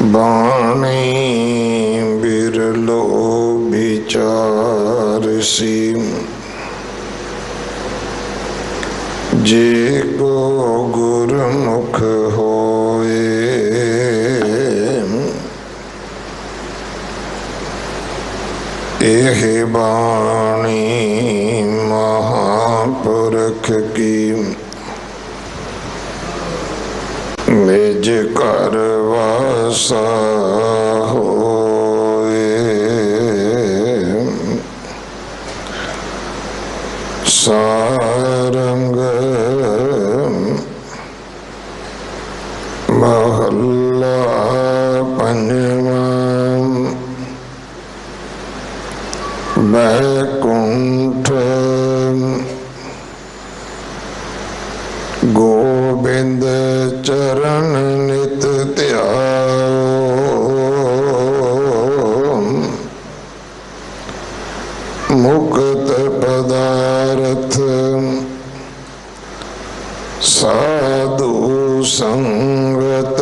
बाणी बिरलो विचारसी जे को गुरमुख होए। एह बाणी महापुरख की निज कर वासा होए। सारंग महला पंजवा। बैकुंठ गोविंद चरण नित ध्याओ। मुक्त पदार्थ साधु संगत।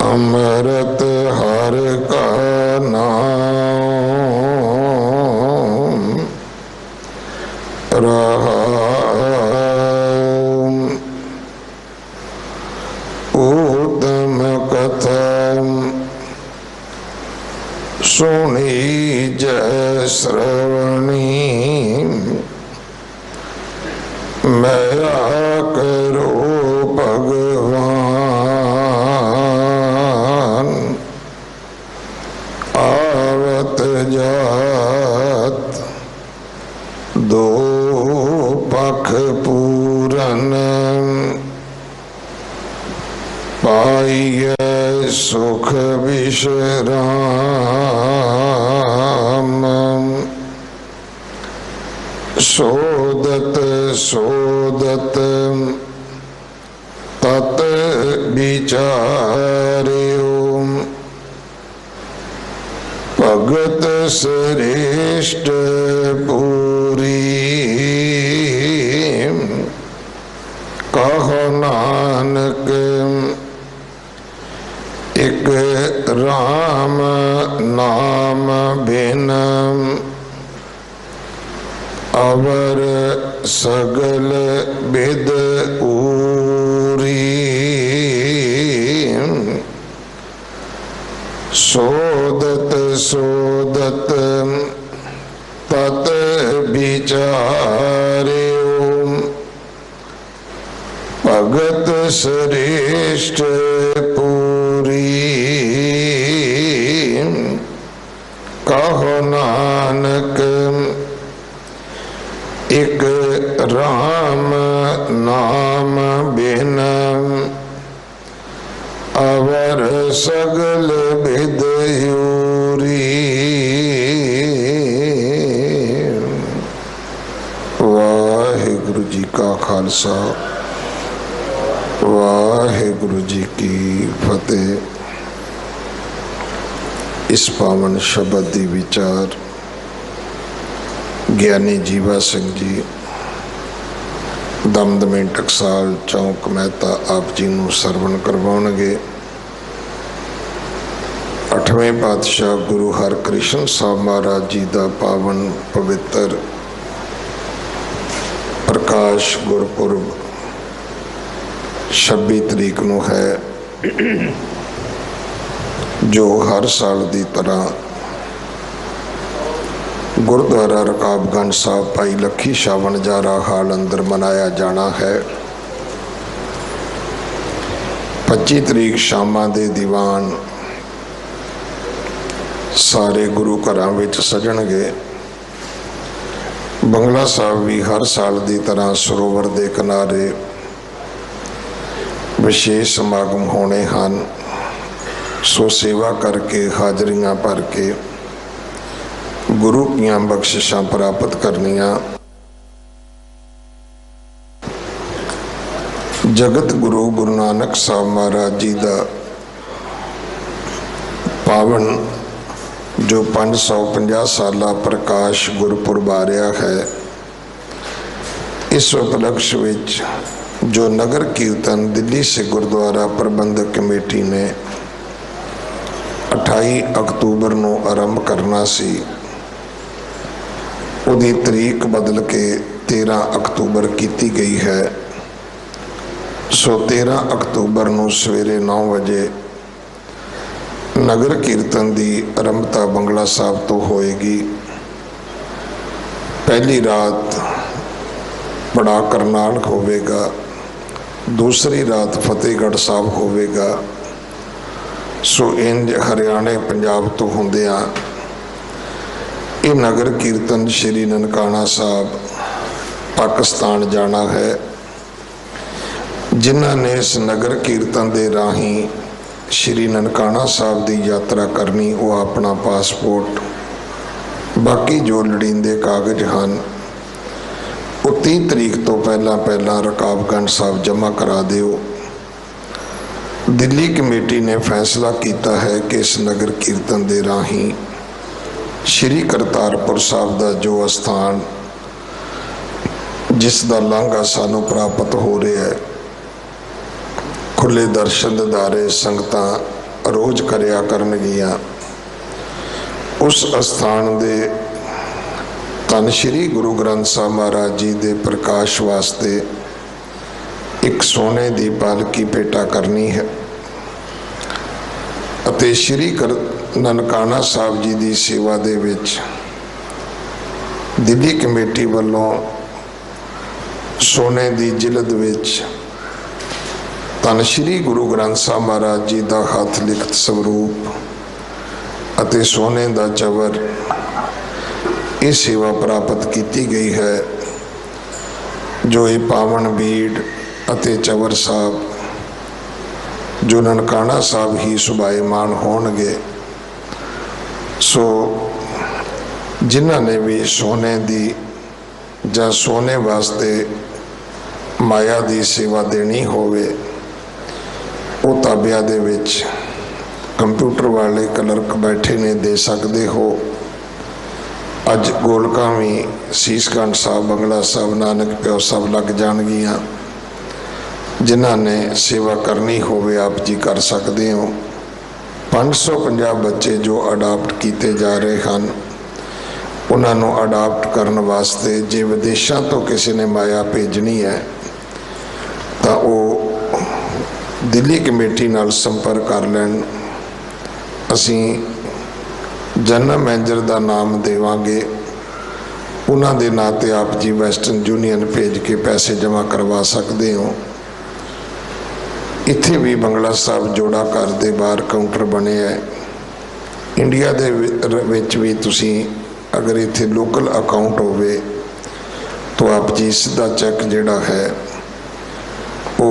अमृत हर का नाम रहाम। उत्तम कथा सुनी जय श्रवणी। मया करो भगवान आवत जात। दो पख पूरन पाइय सुख विश्राम। सोदत सोदत तत विचार्यो। भगत श्रेष्ठ पूरी। कहो नानक एक राम नाम बिन। अवर सगल विद ऊरी। सोदत सोदत तत विचार्यो। भगत श्रेष्ठ पूरी। कहो नानक एक राम नाम बिन। अवर सगल विद ऊरी। वाहिगुरु जी का खालसा वाहिगुरु जी की फतेह। इस पावन शब्द दी विचार ਗਿਆਨੀ ਜੀਵਾ ਸਿੰਘ ਜੀ ਦਮਦਮੇ ਟਕਸਾਲ ਚੌਂਕ ਮਹਿਤਾ ਆਪ ਜੀ ਨੂੰ ਸਰਵਣ ਕਰਵਾਉਣਗੇ। 8ਵੇਂ ਪਾਤਸ਼ਾਹ ਗੁਰੂ ਹਰਕ੍ਰਿਸ਼ਨ ਸਾਹਿਬ ਮਹਾਰਾਜ ਜੀ ਦਾ ਪਾਵਨ ਪਵਿੱਤਰ ਪ੍ਰਕਾਸ਼ ਗੁਰਪੁਰਬ 26 ਤਰੀਕ ਨੂੰ ਹੈ, ਜੋ ਹਰ ਸਾਲ ਦੀ ਤਰ੍ਹਾਂ गुरुद्वारा रकाबगंज साहब भाई लखी शाह वणजारा हाल अंदर मनाया जाना है। 25 तरीक शामां दे दीवान सारे गुरु घरां विच सजणगे। बंगला साहब भी हर साल की तरह सरोवर के किनारे विशेष समागम होने हैं। सो सेवा करके हाजरियां भर के गुरु की बख्शिशां प्राप्त करनिया। जगत गुरु गुरु नानक साहब महाराज जी का पावन जो 550 साला प्रकाश गुरपुरब आ रहा है। इस उपलक्ष्य विच जो नगर कीर्तन दिल्ली से गुरुद्वारा प्रबंधक कमेटी ने 28 अक्तूबर को आरंभ करना सी, उहदी तरीक बदल के 13 अक्तूबर की गई है। सो 13 अक्तूबर को सवेरे 9 बजे नगर कीर्तन की आरंभता बंगला साहब तो होएगी। पहली रात बड़ा करनाल होवेगा, दूसरी रात फतेहगढ़ साहब होवेगा। सो इंज हरियाणे पंजाब तो होंदिया ये नगर कीर्तन श्री ननकाना साहब पाकिस्तान जाना है। जिन्हां ने इस नगर कीर्तन के राही श्री ननकाना साहब की यात्रा करनी, वो अपना पासपोर्ट बाकी जो लड़ींदे कागज हैं वो 30 तरीक तो पहला रकाबगंज साहब जमा करा दिओ। दिल्ली कमेटी ने फैसला किया है कि इस नगर कीर्तन के राही श्री करतारपुर साहब का जो अस्थान जिसका लांघा सानू प्राप्त हो रहा है, खुले दर्शन दीदारे संगतां रोज़ करिया करनगियां, उस अस्थान दे धन श्री गुरु ग्रंथ साहब महाराज जी के प्रकाश वास्ते एक सोने की पालकी भेटा करनी है। अते श्री ननकाना साहब जी की सेवा दे विच दिल्ली कमेटी वालों सोने की जिलद विच धन श्री गुरु ग्रंथ साहब महाराज जी का हथ लिखत स्वरूप अते सोने का चवर ये सेवा प्राप्त की गई है। जो ये पावन बीड़ अते चवर साहब जो ननकाना साहब ही सुभाएमान होणगे। सो जिन्हां ने भी सोने दी जां सोने वास्ते माया दी सेवा देनी होवे, वो ताबिया दे विच कंप्यूटर वाले क्लर्क बैठे ने दे सकते हो। अज गोलका भी सीसगंज साहब बंगला साहब नानक प्यो साहब लग जाणगियां। जिन्हां ने सेवा करनी होवे आप जी कर सकते हो। 550 बच्चे जो अडाप्ट किए जा रहे हैं, उन्होंने अडाप्ट करने वास्ते जे विदेशों तो किसी ने माया भेजनी है तो वो दिल्ली कमेटी नाल संपर्क कर लैन। असी जनरल मैनेजर का नाम देवांगे, उन्होंने नाते आप जी वैसटर्न यूनियन भेज के पैसे जमा करवा सकते हो। इत्थे भी बंगला साहब जोड़ा घर के बाहर काउंटर बने है। इंडिया दे विच भी तुसी अगर इत्थे लोकल अकाउंट होवे तो आप जी सीधा चैक जिहड़ा है वो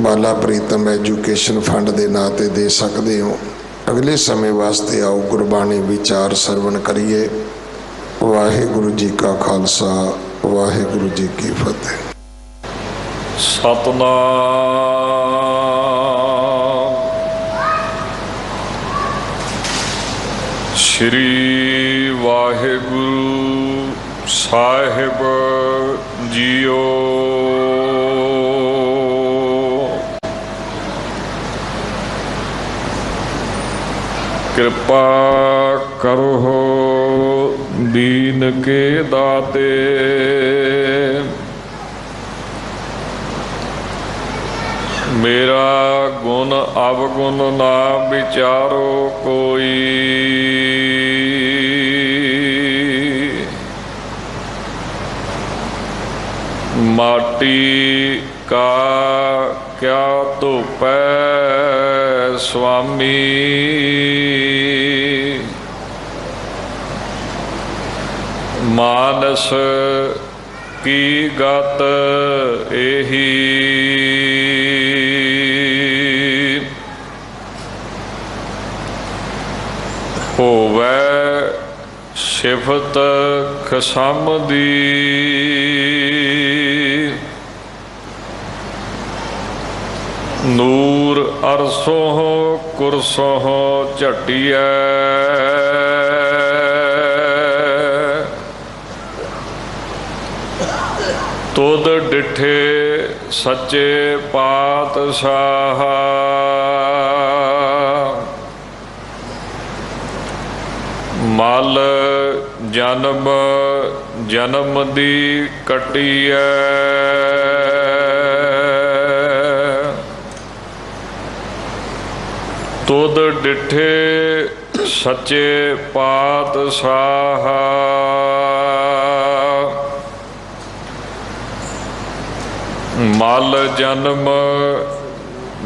बाला प्रीतम एजुकेशन फंड के नाँ ते दे सकते हो। अगले समय वास्ते आओ गुरबाणी विचार सरवण करिए। वाहिगुरु जी का खालसा, वाहिगुरु जी की फतेह। सतनाम श्री वाहिगुरु साहिब जीओ। कृपा करो दीन के दाते, मेरा गुण अवगुण ना विचारो कोई। माटी का क्या धोपै स्वामी, मानस की गत एही। होवै सिफत खसम दी, नूर अरसों कुरसों झटिया। तुद डिठे ਸੱਚੇ ਪਾਤਸ਼ਾਹ। ਮਲ ਜਨਮ ਜਨਮ ਦੀ ਕੱਟੀਐ, ਤੁਧ ਡਿਠੇ ਸੱਚੇ ਪਾਤਸ਼ਾਹ। ਮਲ ਜਨਮ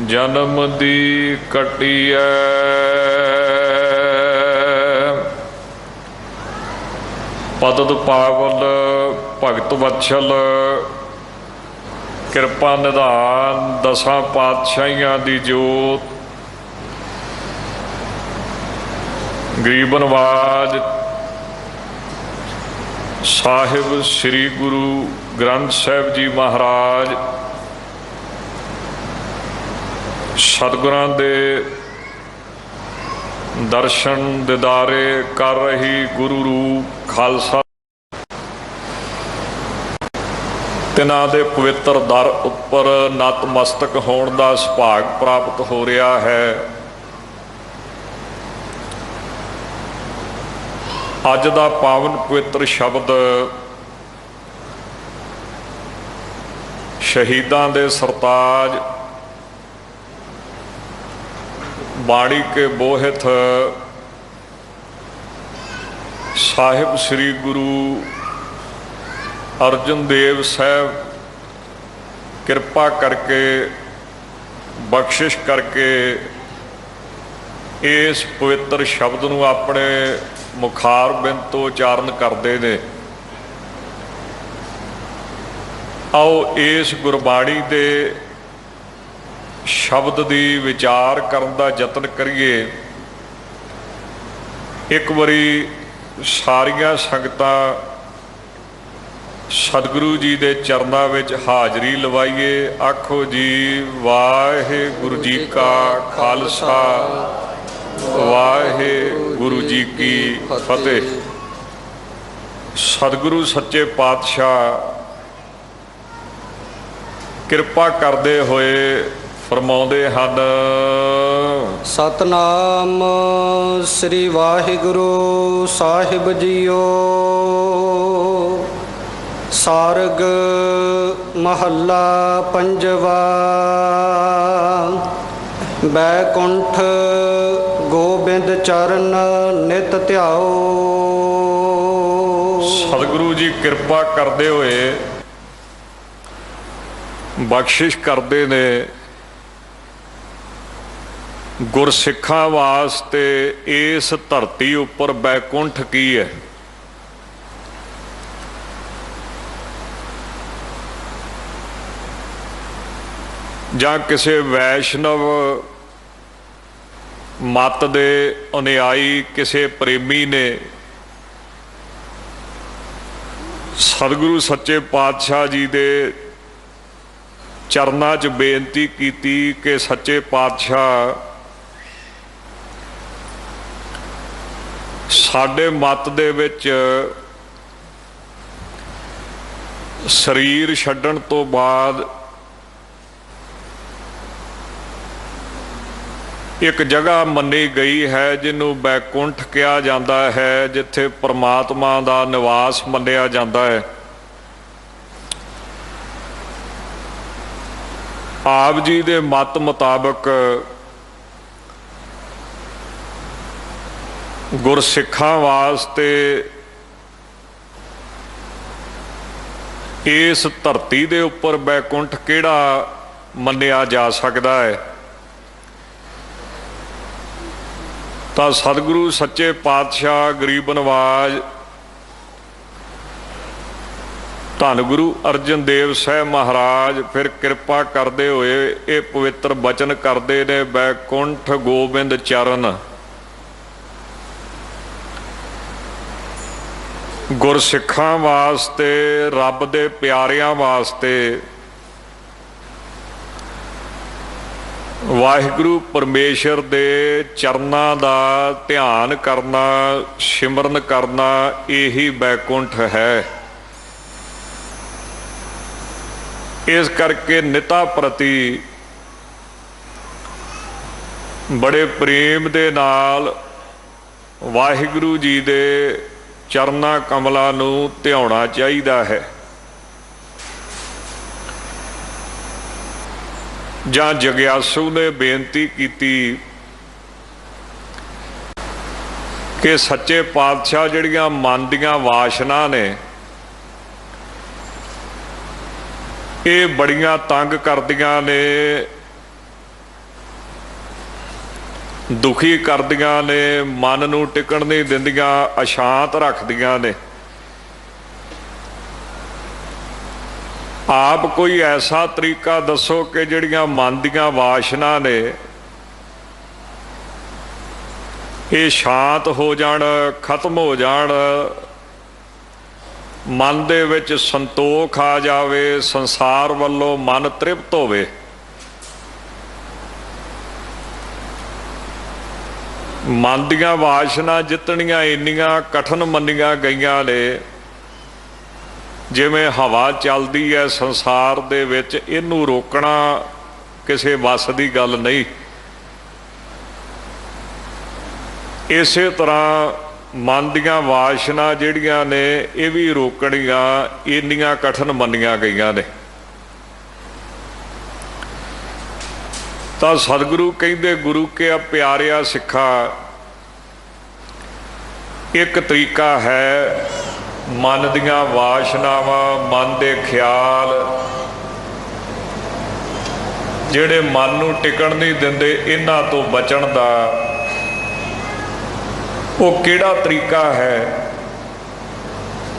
ਜਨਮ ਦੀ ਕੱਟੀਐ, ਪਤਿਤ ਪਾਵਨ ਭਗਤ ਵਤਸਲ ਕਿਰਪਾ ਨਿਧਾਨ ਦਸਾਂ ਪਾਤਸ਼ਾਹੀਆਂ ਦੀ ਜੋਤ, ਗਰੀਬ ਨਵਾਜ ਸਾਹਿਬ ਸ੍ਰੀ ਗੁਰੂ ਗ੍ਰੰਥ ਸਾਹਿਬ ਜੀ ਮਹਾਰਾਜ, ਸਤਿਗੁਰਾਂ ਦੇ ਦਰਸ਼ਨ ਦਿਦਾਰੇ ਕਰ ਰਹੀ ਗੁਰੂ ਰੂਪ ਖਾਲਸਾ, ਤਿਨਾਂ ਦੇ ਪਵਿੱਤਰ ਦਰ ਉੱਪਰ ਨਤਮਸਤਕ ਹੋਣ ਦਾ ਸੁਭਾਗ ਪ੍ਰਾਪਤ ਹੋ ਰਿਹਾ ਹੈ। ਅੱਜ ਦਾ ਪਾਵਨ ਪਵਿੱਤਰ ਸ਼ਬਦ ਸ਼ਹੀਦਾਂ ਦੇ ਸਰਤਾਜ ਬਾਣੀ ਕੇ ਬੋਹਿਤ ਸਾਹਿਬ ਸ੍ਰੀ ਗੁਰੂ ਅਰਜਨ ਦੇਵ ਸਾਹਿਬ ਕਿਰਪਾ ਕਰਕੇ ਬਖਸ਼ਿਸ਼ ਕਰਕੇ ਇਸ ਪਵਿੱਤਰ ਸ਼ਬਦ ਨੂੰ ਆਪਣੇ ਮੁਖਾਰ ਬਿੰਦ ਤੋਂ ਉਚਾਰਨ ਕਰਦੇ ਨੇ। ਆਓ ਇਸ ਗੁਰਬਾਣੀ ਦੇ ਸ਼ਬਦ ਦੀ ਵਿਚਾਰ ਕਰਨ ਦਾ ਯਤਨ ਕਰੀਏ। ਇੱਕ ਵਾਰੀ ਸਾਰੀਆਂ ਸੰਗਤਾਂ ਸਤਿਗੁਰੂ ਜੀ ਦੇ ਚਰਨਾਂ ਵਿੱਚ ਹਾਜ਼ਰੀ ਲਵਾਈਏ। ਆਖੋ ਜੀ ਵਾਹਿਗੁਰੂ ਜੀ ਕਾ ਖਾਲਸਾ, ਵਾਹਿਗੁਰੂ ਜੀ ਕੀ ਫਤਿਹ। ਸਤਿਗੁਰੂ ਸੱਚੇ ਪਾਤਸ਼ਾਹ ਕਿਰਪਾ ਕਰਦੇ ਹੋਏ ਫਰਮਾਉਂਦੇ ਹਨ, ਸਤਨਾਮ ਸ੍ਰੀ ਵਾਹਿਗੁਰੂ ਸਾਹਿਬ ਜੀਓ। ਸਾਰਗ ਮਹੱਲਾ ਪੰਜਵਾ। ਬੈਕੁੰਠ ਗੋਬਿੰਦ ਚਰਨ ਨਿਤ ਧਿਆਓ। ਸਤਿਗੁਰੂ ਜੀ ਕਿਰਪਾ ਕਰਦੇ ਹੋਏ ਬਖਸ਼ਿਸ਼ ਕਰਦੇ ਨੇ ਗੁਰਸਿੱਖਾਂ ਵਾਸਤੇ ਇਸ ਧਰਤੀ ਉੱਪਰ ਬੈਕੁੰਠ ਕੀ ਹੈ। ਜਾਂ ਕਿਸੇ ਵੈਸ਼ਨਵ ਮਤ ਦੇ ਅਨੁਯਾਈ ਕਿਸੇ ਪ੍ਰੇਮੀ ਨੇ ਸਤਿਗੁਰੂ ਸੱਚੇ ਪਾਤਸ਼ਾਹ ਜੀ ਦੇ ਚਰਨਾਂ 'ਚ ਬੇਨਤੀ ਕੀਤੀ ਕਿ ਸੱਚੇ ਪਾਤਸ਼ਾਹ ਸਾਡੇ ਮਤ ਦੇ ਵਿੱਚ ਸਰੀਰ ਛੱਡਣ ਤੋਂ ਬਾਅਦ ਇੱਕ ਜਗ੍ਹਾ ਮੰਨੀ ਗਈ ਹੈ ਜਿਹਨੂੰ ਬੈਕੁੰਠ ਕਿਹਾ ਜਾਂਦਾ ਹੈ, ਜਿੱਥੇ ਪਰਮਾਤਮਾ ਦਾ ਨਿਵਾਸ ਮੰਨਿਆ ਜਾਂਦਾ ਹੈ। ਆਪ ਜੀ ਦੇ ਮਤ ਮੁਤਾਬਕ ਗੁਰਸਿੱਖਾਂ ਵਾਸਤੇ ਇਸ ਧਰਤੀ ਦੇ ਉੱਪਰ ਬੈਕੁੰਠ ਕਿਹੜਾ ਮੰਨਿਆ ਜਾ ਸਕਦਾ ਹੈ। ਤਾਂ ਸਤਿਗੁਰੂ ਸੱਚੇ ਪਾਤਸ਼ਾਹ ਗਰੀਬ ਨਵਾਜ ਧੰਨ ਗੁਰੂ ਅਰਜਨ ਦੇਵ ਸਾਹਿਬ ਮਹਾਰਾਜ ਫਿਰ ਕਿਰਪਾ ਕਰਦੇ ਹੋਏ ਇਹ ਪਵਿੱਤਰ ਬਚਨ ਕਰਦੇ ਨੇ, ਬੈਕੁੰਠ ਗੋਬਿੰਦ ਚਰਨ। ਗੁਰਸਿੱਖਾਂ ਵਾਸਤੇ, ਰੱਬ ਦੇ ਪਿਆਰਿਆਂ ਵਾਸਤੇ ਵਾਹਿਗੁਰੂ ਪਰਮੇਸ਼ਰ ਦੇ ਚਰਨਾਂ ਦਾ ਧਿਆਨ ਕਰਨਾ, ਸਿਮਰਨ ਕਰਨਾ, ਇਹੀ ਬੈਕੁੰਠ ਹੈ। इस करके निता प्रति बड़े प्रेम दे नाल वाहिगुरू जी दे चरना कमलों नूं ध्याउणा चाहीदा है। जां जग्यासू ने बेनती की कि सच्चे पातशाह जिहड़ियां मन दीयां वासना ने ये बड़ियां तंग करदियां ने, दुखी करदियां ने, मन नूं टिकण नहीं दिंदियां, अशांत रखदियां ने। आप कोई ऐसा तरीका दसो कि जिहड़ियां मन दीयां वासना ने ये शांत हो जाण, खत्म हो जाण, मन दे विच संतोख आ जावे, संसार वल्लों मन तृप्त होवे। मन दीयां वासना जितनियां इन्नियां कठिन मन्नियां गईयां ने, जिवें हवा चलदी है संसार दे विच, इनू रोकना किसी वस की गल नहीं। इसे तरह मन दीयां वासना जिहड़ियां ने ये भी रोकणियां इन्नियां कठिन मन्नियां गईयां ने। तां सतगुरु कहिंदे गुरु के प्यारिया सिखा, एक तरीका है मन दीयां वासनावां, मन दे ख्याल जिहड़े मन नूं टिकण नहीं दिंदे, इन्हां तो बचण दा वो किहड़ा तरीका है।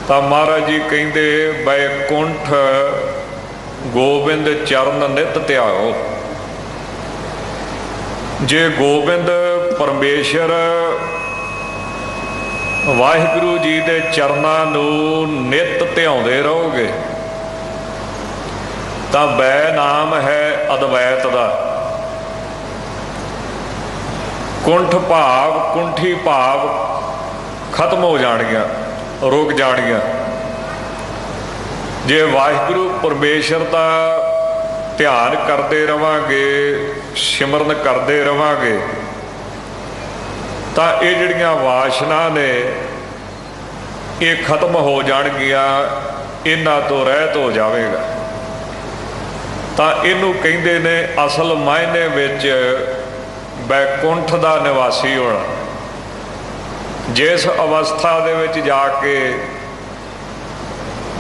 तां महाराज जी कहिंदे बैकुंठ गोबिंद चरण नित ध्याओ। जे गोबिंद परमेश्वर वाहिगुरू जी दे चरनां नूं नित ध्याउंदे रहोगे तां वै नाम है अद्वैत दा। कुंठ भाव, कुंठी भाव खत्म हो जाणगियां, रुक जाणगियां। जे वाहिगुरू परमेश्वर दा ध्यान करते रवांगे, सिमरन करते रवांगे, तां ये जिहड़ियां वासना ने ये खत्म हो जाणगियां, इन्हां तो रहत हो जावेगा। तां इनू कहिंदे ने असल मायने विच बैकुंठ दा निवासी होना। जिस अवस्था दे विच जाके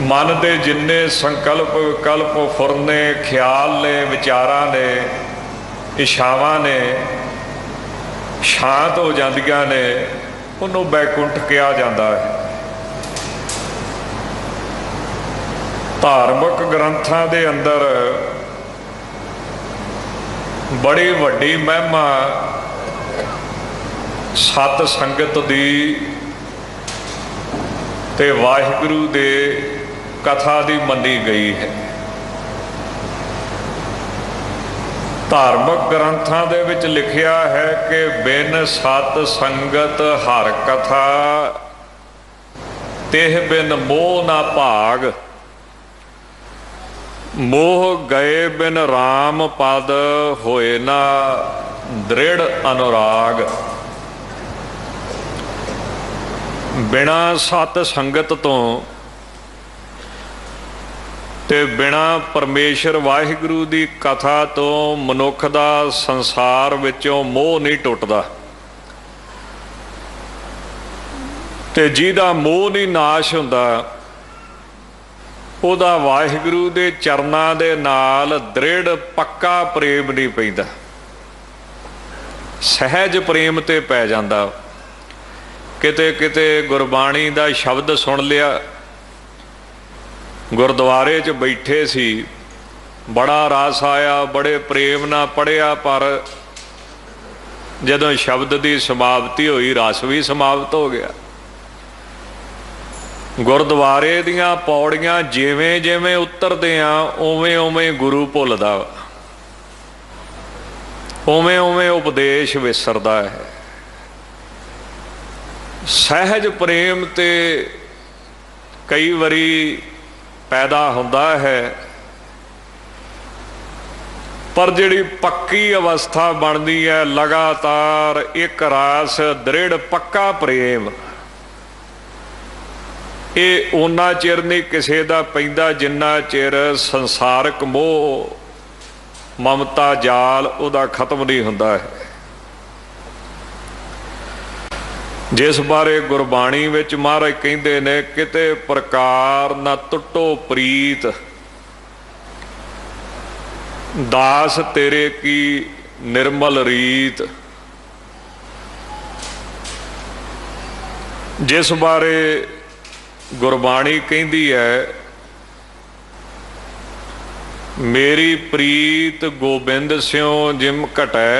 मन दे जिन्ने संकल्प विकल्प फुरने, ख्याल ने, विचारां ने, इच्छावां ने शांत हो जांदियां ने, उन्होंने बैकुंठ कहा जाता है। धार्मिक ग्रंथां दे अंदर बड़ी वड्डी महिमा सत संगत दी ते वाहिगुरू दे कथा दी मनी गई है। धार्मिक ग्रंथां दे विच लिखिया है कि बिन सत संगत हर कथा, तेह बिन मोह ना भाग, मोह गए बिन राम पद, होए ना दृढ़ अनुराग। बिना सत संगत तो ते बिना परमेश्वर वाहिगुरू दी कथा तो मनुख दा संसार विचों मोह नहीं टुटदा। ते जिहदा मोह नहीं नाश हुंदा, ਉਹਦਾ वाहिगुरू दे चरनां दे नाल दृढ़ पक्का प्रेम नहीं पैंदा, सहज प्रेम ते पै जांदा। किते किते गुरबाणी दा शब्द सुन लिया, गुरद्वारे च बैठे सी, बड़ा रस आया, बड़े प्रेम नाल पढ़िया, पर जदों शब्द की समाप्ति हुई रस भी समाप्त हो गया। गुरद्वारे दियां पौड़ियां जिवें जिवें उतरदे आ उवें उवें गुरु भुलदा, उवें उवें उपदेश विसरदा है। सहज प्रेम ते कई वारी पैदा हुंदा है, पर जिहड़ी पक्की अवस्था बनती है लगातार एक रास दृढ़ पक्का प्रेम, ये उन्ना चिर नहीं किसी का पैंदा जिन्ना चिर संसारक मोह ममता जाल उहदा खत्म नहीं हुंदा है। जिस बारे गुरबाणी विच महाराज कहंदे ने किते प्रकार ना टुटो प्रीत, दास तेरे की निर्मल रीत। जिस बारे गुरबाणी कहती है मेरी प्रीत गोबिंद स्यों जिम घटै,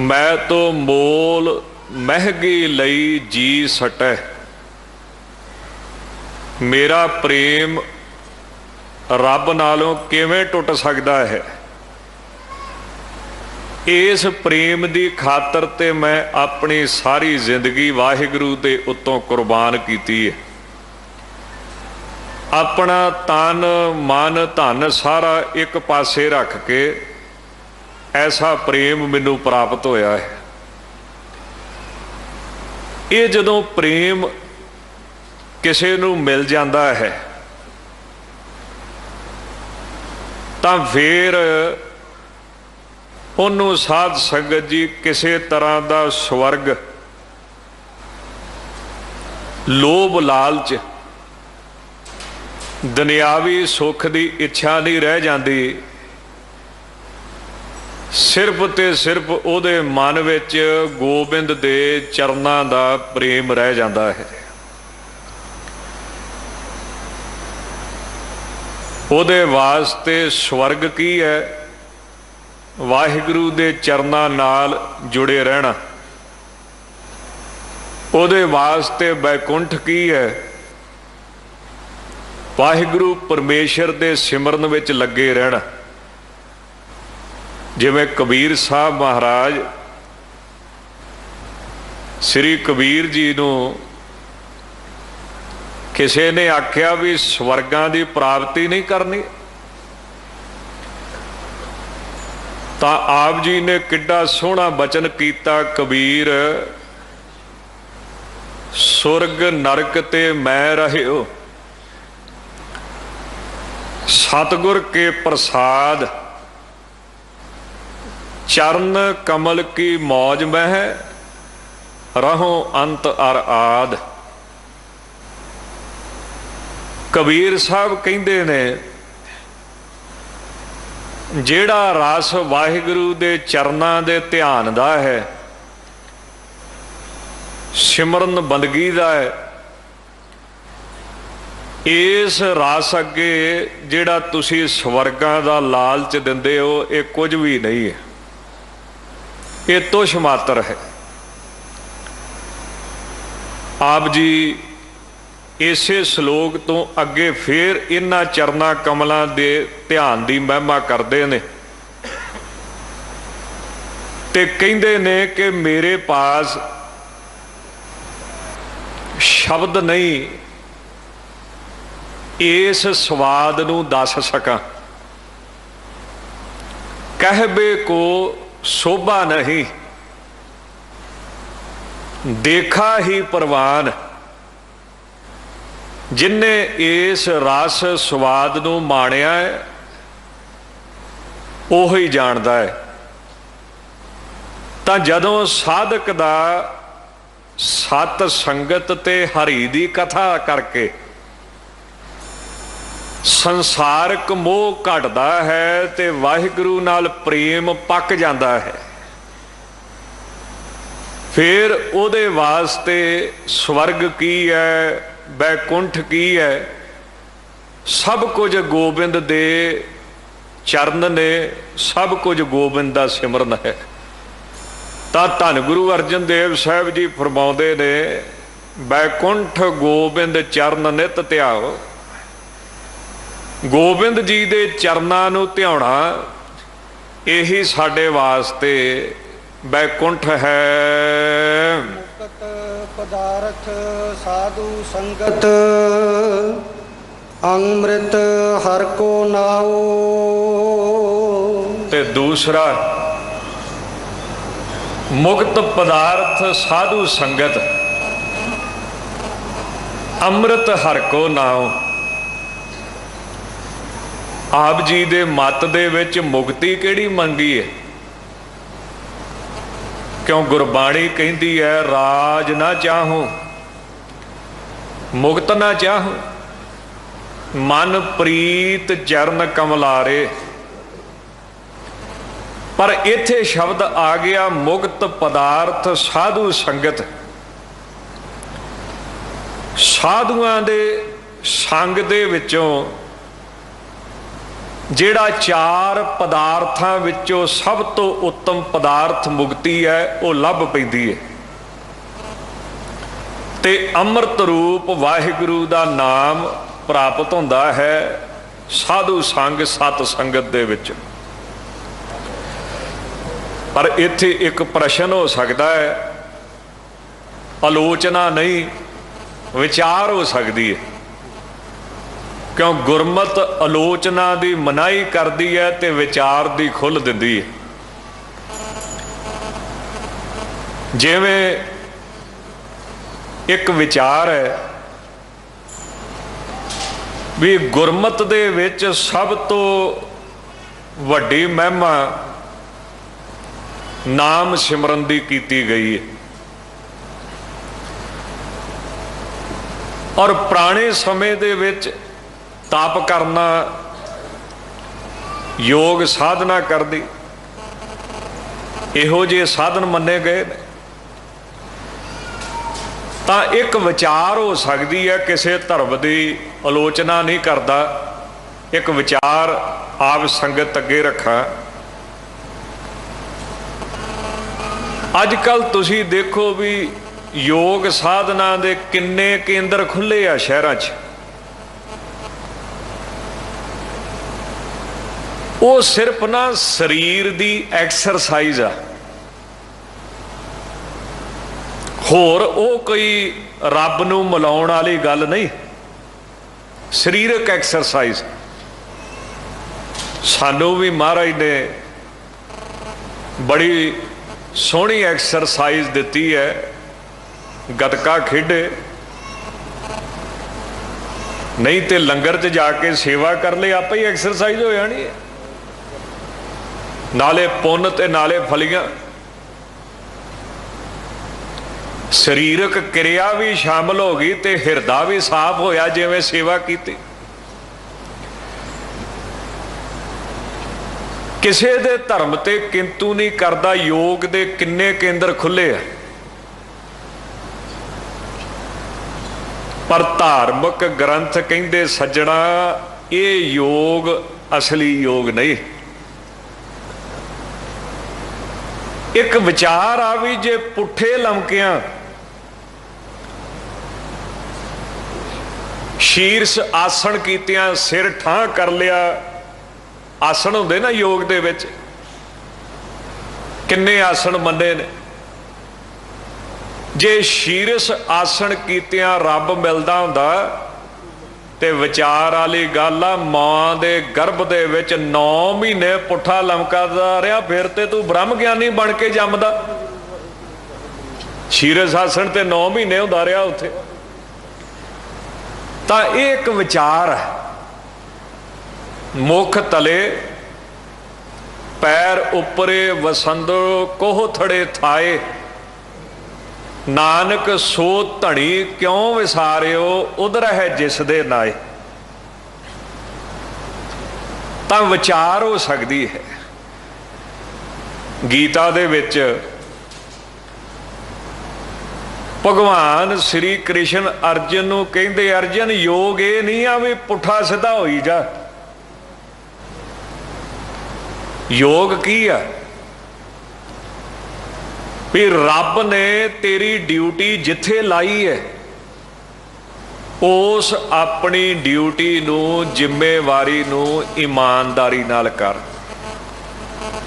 मैं तो मोल महगी लई जी सटै। मेरा प्रेम रब नालों किवें टुट सकता है। इस प्रेम की खातर ते मैं अपनी सारी जिंदगी वाहिगुरू दे उत्तों कुर्बान की है। अपना तन मन धन सारा एक पासे रख के ऐसा प्रेम मैनू प्राप्त होया है। ये जदों प्रेम किसी नू मिल जाता है तो फिर उन्होंने साध संगत जी किसी तरह का स्वर्ग लोभ लालच दुनियावी सुख की इच्छा नहीं रह जाती। सिर्फ ते सिर्फ उहदे मन विच गोबिंद दे चरनां दा प्रेम रह जाता है। उहदे वास्ते स्वर्ग की है, वाहिगुरू दे चरनां नाल जुड़े रहना। उहदे वास्ते बैकुंठ की है, वाहिगुरू परमेश्वर दे सिमरन विच लगे रहना। जिवें कबीर साहब महाराज श्री कबीर जी नूं किसी ने आख्या भी स्वर्गां की प्राप्ति नहीं करनी, तो आप जी ने किड्डा सोहना बचन किया, कबीर सुरग नरक ते मैं रहियो, सतगुर के प्रसाद चरण कमल की मौज में रहो अंत अर आद। कबीर साहब कहते ने जेड़ा रस वाहिगुरू दे चरनां दे ध्यान दा है, सिमरन बंदगी दा है, इस रस अगे जेड़ा तुसी स्वर्गां दा लालच दिंदे हो ये कुछ भी नहीं है, ये तुछ मात्र है। आप जी इसे श्लोक तो अगे फिर इन्हां चरना कमलों दे ध्यान की महिमा करते हैं ते कहते ने कि मेरे पास शब्द नहीं इस स्वाद नूं दस सकां, कहबे को शोभा नहीं देखा ही परवान। जिन्ने इस रस स्वाद नूं माणिया है ओही जानदा है। तां जदों साधक दा सत संगत ते हरि दी कथा करके संसारक मोह घटदा है ते वाहिगुरू नाल प्रेम पक जाता है, फिर उहदे वास्ते स्वर्ग की है, बैकुंठ की है, सब कुछ गोबिंद दे चरण ने, सब कुछ गोबिंद दा सिमरन है। तां धन गुरु अर्जन देव साहब जी फरमाउंदे ने बैकुंठ गोबिंद चरण नित ध्याओ। गोबिंद जी दे चरनां नूं ध्याउणा यही साडे वास्ते बैकुंठ है। मुक्त पदार्थ साधु संगत ਅੰਮ੍ਰਿਤ ਹਰ ਕੋ ਨਾਉ। ਤੇ ਦੂਸਰਾ ਮੁਕਤ ਪਦਾਰਥ ਸਾਧੂ ਸੰਗਤ, ਅੰਮ੍ਰਿਤ ਹਰ ਕੋ ਨਾਉ। ਆਪ ਜੀ ਦੇ ਮਤ ਦੇ ਵਿੱਚ ਮੁਕਤੀ ਕਿਹੜੀ ਮੰਗੀ ਹੈ? ਕਿਉਂ ਗੁਰਬਾਣੀ ਕਹਿੰਦੀ ਹੈ ਰਾਜ ਨਾ ਚਾਹੂੰ ਮੁਕਤ ਨਾ ਚਾਹੂੰ, ਮਨ ਪ੍ਰੀਤ ਚਰਨ ਕਮਲਾਰੇ। ਪਰ ਇੱਥੇ ਸ਼ਬਦ ਆ ਗਿਆ ਮੁਕਤ ਪਦਾਰਥ ਸਾਧੂ ਸੰਗਤ। ਸਾਧੂਆਂ ਦੇ ਸੰਗ ਦੇ ਵਿੱਚੋਂ ਜਿਹੜਾ ਚਾਰ ਪਦਾਰਥਾਂ ਵਿੱਚੋਂ ਸਭ ਤੋਂ ਉੱਤਮ ਪਦਾਰਥ ਮੁਕਤੀ ਹੈ, ਉਹ ਲੱਭ ਪੈਂਦੀ ਹੈ। ਤੇ ਅੰਮ੍ਰਿਤ ਰੂਪ ਵਾਹਿਗੁਰੂ ਦਾ ਨਾਮ ਪ੍ਰਾਪਤ ਹੁੰਦਾ ਹੈ ਸਾਧੂ ਸੰਗ ਸਤ ਸੰਗਤ ਦੇ ਵਿੱਚ। ਪਰ ਇੱਥੇ ਇੱਕ ਪ੍ਰਸ਼ਨ ਹੋ ਸਕਦਾ ਹੈ, ਆਲੋਚਨਾ ਨਹੀਂ ਵਿਚਾਰ ਹੋ ਸਕਦੀ ਹੈ। ਕਿਉਂ ਗੁਰਮਤ ਆਲੋਚਨਾ ਦੀ ਮਨਾਹੀ ਕਰਦੀ ਹੈ ਤੇ ਵਿਚਾਰ ਦੀ ਖੁੱਲ੍ਹ ਦਿੰਦੀ ਹੈ। ਜਿਵੇਂ ਇੱਕ ਵਿਚਾਰ ਹੈ ਵੀ ਗੁਰਮਤ ਦੇ ਵਿੱਚ ਸਭ ਤੋਂ ਵੱਡੀ ਮਹਿਮਾ ਨਾਮ ਸਿਮਰਨ ਦੀ ਕੀਤੀ ਗਈ ਹੈ। ਔਰ ਪੁਰਾਣੇ ਸਮੇਂ ਦੇ ਵਿੱਚ ਤਪ ਕਰਨਾ, ਯੋਗ ਸਾਧਨਾ ਕਰਦੀ, ਇਹੋ ਜਿਹੇ ਸਾਧਨ ਮੰਨੇ ਗਏ ਨੇ। ਤਾਂ ਇੱਕ ਵਿਚਾਰ ਹੋ ਸਕਦੀ ਹੈ, ਕਿਸੇ ਧਰਮ ਦੀ ਆਲੋਚਨਾ ਨਹੀਂ ਕਰਦਾ, ਇੱਕ ਵਿਚਾਰ ਆਪ ਸੰਗਤ ਅੱਗੇ ਰੱਖਾਂ। ਅੱਜ ਕੱਲ੍ਹ ਤੁਸੀਂ ਦੇਖੋ ਵੀ ਯੋਗ ਸਾਧਨਾ ਦੇ ਕਿੰਨੇ ਕੇਂਦਰ ਖੁੱਲ੍ਹੇ ਆ ਸ਼ਹਿਰਾਂ 'ਚ। ਉਹ ਸਿਰਫ ਨਾ ਸਰੀਰ ਦੀ ਐਕਸਰਸਾਈਜ਼ ਆ, ਹੋਰ ਉਹ ਕੋਈ ਰੱਬ ਨੂੰ ਮਿਲਾਉਣ ਵਾਲੀ ਗੱਲ ਨਹੀਂ। ਸਰੀਰਕ ਐਕਸਰਸਾਈਜ਼ ਸਾਨੂੰ ਵੀ ਮਹਾਰਾਜ ਨੇ ਬੜੀ ਸੋਹਣੀ ਐਕਸਰਸਾਈਜ਼ ਦਿੱਤੀ ਹੈ। ਗੱਤਕਾ ਖੇਡੇ, ਨਹੀਂ ਤੇ ਲੰਗਰ 'ਚ ਜਾ ਕੇ ਸੇਵਾ ਕਰ ਲਈ, ਆਪੇ ਹੀ ਐਕਸਰਸਾਈਜ਼ ਹੋ ਜਾਣੀ ਹੈ, ਨਾਲੇ ਪੁੰਨ ਤੇ ਨਾਲੇ ਫਲੀਆਂ। ਸਰੀਰਕ ਕਿਰਿਆ ਵੀ ਸ਼ਾਮਲ ਹੋ ਗਈ ਤੇ ਹਿਰਦਾ ਵੀ ਸਾਫ਼ ਹੋਇਆ ਜਿਵੇਂ ਸੇਵਾ ਕੀਤੀ। ਕਿਸੇ ਦੇ ਧਰਮ ਤੇ ਕਿੰਤੂ ਨਹੀਂ ਕਰਦਾ। ਯੋਗ ਦੇ ਕਿੰਨੇ ਕੇਂਦਰ ਖੁੱਲੇ ਆ, ਪਰ ਧਾਰਮਿਕ ਗ੍ਰੰਥ ਕਹਿੰਦੇ ਸੱਜਣਾ ਇਹ ਯੋਗ ਅਸਲੀ ਯੋਗ ਨਹੀਂ। ਇੱਕ ਵਿਚਾਰ ਆ ਵੀ ਜੇ ਪੁੱਠੇ ਲਮਕਿਆਂ ਸ਼ੀਰਸ਼ ਆਸਣ ਕੀਤਿਆਂ, ਸਿਰ ਠਾਂ ਕਰ ਲਿਆ, ਆਸਣ ਹੁੰਦੇ ਨਾ ਯੋਗ ਦੇ ਵਿੱਚ, ਕਿੰਨੇ ਆਸਣ ਮੰਨੇ ਨੇ। ਜੇ ਸ਼ੀਰਸ਼ ਆਸਣ ਕੀਤਿਆਂ ਰੱਬ ਮਿਲਦਾ ਹੁੰਦਾ ਤੇ ਵਿਚਾਰ ਵਾਲੀ ਗੱਲ ਆ, ਮਾਂ ਦੇ ਗਰਭ ਦੇ ਵਿੱਚ 9 ਮਹੀਨੇ ਪੁੱਠਾ ਲਮਕਦਾ ਰਿਹਾ, ਫਿਰ ਤੇ ਤੂੰ ਬ੍ਰਹਮ ਗਿਆਨੀ ਬਣ ਕੇ ਜੰਮਦਾ। ਸ਼ੀਰਸ਼ ਆਸਣ ਤੇ 9 ਮਹੀਨੇ ਹੁੰਦਾ ਰਿਹਾ ਉੱਥੇ। ਤਾਂ ਇਹ ਇੱਕ ਵਿਚਾਰ ਹੈ। ਮੁਖ ਤਲੇ ਪੈਰ ਉੱਪਰੇ ਵਸੰਦੋ ਕੋਹ ਥੜੇ ਥਾਏ, ਨਾਨਕ ਸੋ ਧਣੀ ਕਿਉਂ ਵਿਸਾਰਿਓ ਉਧਰ ਹੈ ਜਿਸ ਦੇ ਨਾਏ। ਤਾਂ ਵਿਚਾਰ ਹੋ ਸਕਦੀ ਹੈ। ਗੀਤਾ ਦੇ ਵਿੱਚ ਭਗਵਾਨ ਸ਼੍ਰੀ ਕ੍ਰਿਸ਼ਨ ਅਰਜਨ ਨੂੰ ਕਹਿੰਦੇ, ਅਰਜਨ ਯੋਗ ਇਹ ਨਹੀਂ ਆ ਵੀ ਪੁੱਠਾ ਸਿੱਧਾ ਹੋਈ ਜਾ। ਯੋਗ ਕੀ ਆ? ਵੀ ਰੱਬ ਨੇ ਤੇਰੀ ਡਿਊਟੀ ਜਿੱਥੇ ਲਾਈ ਹੈ ਉਸ ਆਪਣੀ ਡਿਊਟੀ ਨੂੰ, ਜ਼ਿੰਮੇਵਾਰੀ ਨੂੰ ਇਮਾਨਦਾਰੀ ਨਾਲ ਕਰ।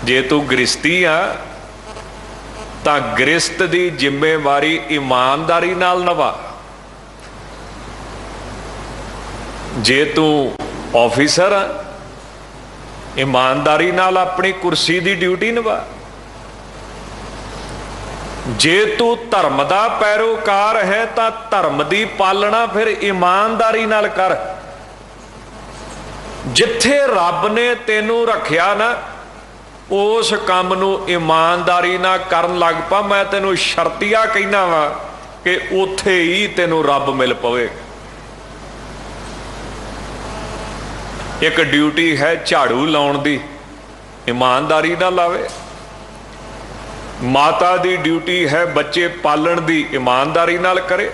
ਜੇ ਤੂੰ ਗ੍ਰਸਤੀ ਆ ਤਾਂ ਗ੍ਰਸਤ ਦੀ ਜ਼ਿੰਮੇਵਾਰੀ ਇਮਾਨਦਾਰੀ ਨਾਲ ਨਿਭਾ। जे तू ऑफिसर आ, ईमानदारी नाल अपनी कुर्सी की ड्यूटी निभा। जे तू धर्म का पैरोकार है तो धर्म की पालना फिर ईमानदारी नाल कर। जिथे रब ने तेनू रखिया ना, उस काम नू ईमानदारी ना करन लग पा। मैं तेनू शर्तिया कहना वा कि उथे ही तेनू रब मिल पवेगा। एक ड्यूटी है झाड़ू लाउण दी, ईमानदारी ना लावे। माता दी ड्यूटी है बच्चे पालन दी, ईमानदारी नाल करे।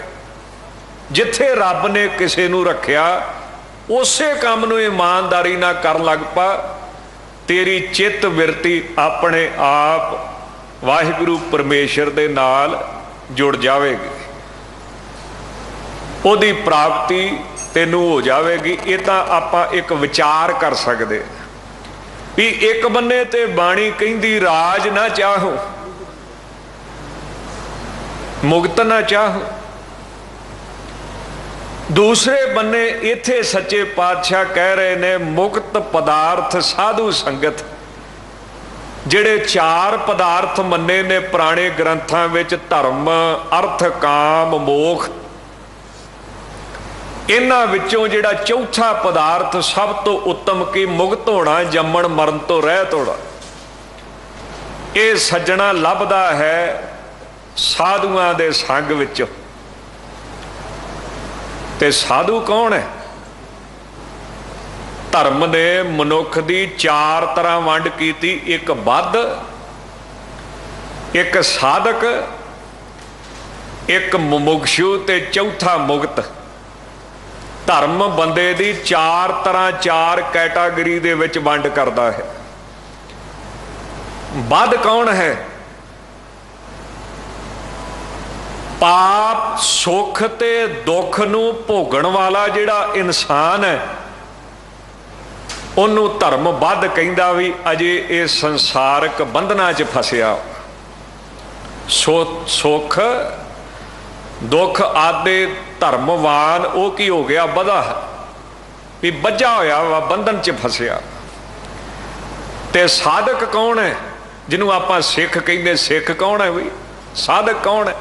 जिथे रब ने किसी नू रखिया उसे काम नू ईमानदारी ना कर लग पा, तेरी चित विरती अपने आप वाहिगुरु परमेश्वर दे नाल जुड़ जाएगी, उहदी प्राप्ति तेनू हो जाएगी। ये तो आपां एक विचार कर सकते भी एक बन्ने ते बाणी कहंदी राज ना चाहो, मुक्त ना चाहो। दूसरे बन्ने इथे सच्चे पातशाह कह रहे ने मुक्त पदार्थ साधु संगत। जिहड़े 4 पदार्थ मन्ने ने पुराने ग्रंथां विच धर्म, अर्थ, काम, मोख, इन्हां विचों जिहड़ा चौथा पदार्थ सब तो उत्तम की मुक्त होना, जम्मण मरण तो रहत होना, ये सज्जणा लभदा है साधुआं दे संग विच। ते साधु कौन है? धर्म ने मनुख दी 4 तरह वंड कीती, एक बद्ध, एक साधक, एक मुमुक्षु ते चौथा मुक्त। धर्म बंदे दी 4 तरह 4 कैटागरी दे विच वंड करदा है। बद्ध कौन है? पाप सुख ते दुख नू भोगण वाला जिहड़ा इंसान है, उन्हों धर्म बद्ध कहंदा भी अजे ये संसारक बंधना च फसिया। सुख दुख आदि धर्मवान वो की हो गया बधा भी बझा होया वा बंधन च फसिया। ते साधक कौन है? जिन्हों आपां सिख कहंदे। सिख कौन है भी? साधक कौन है?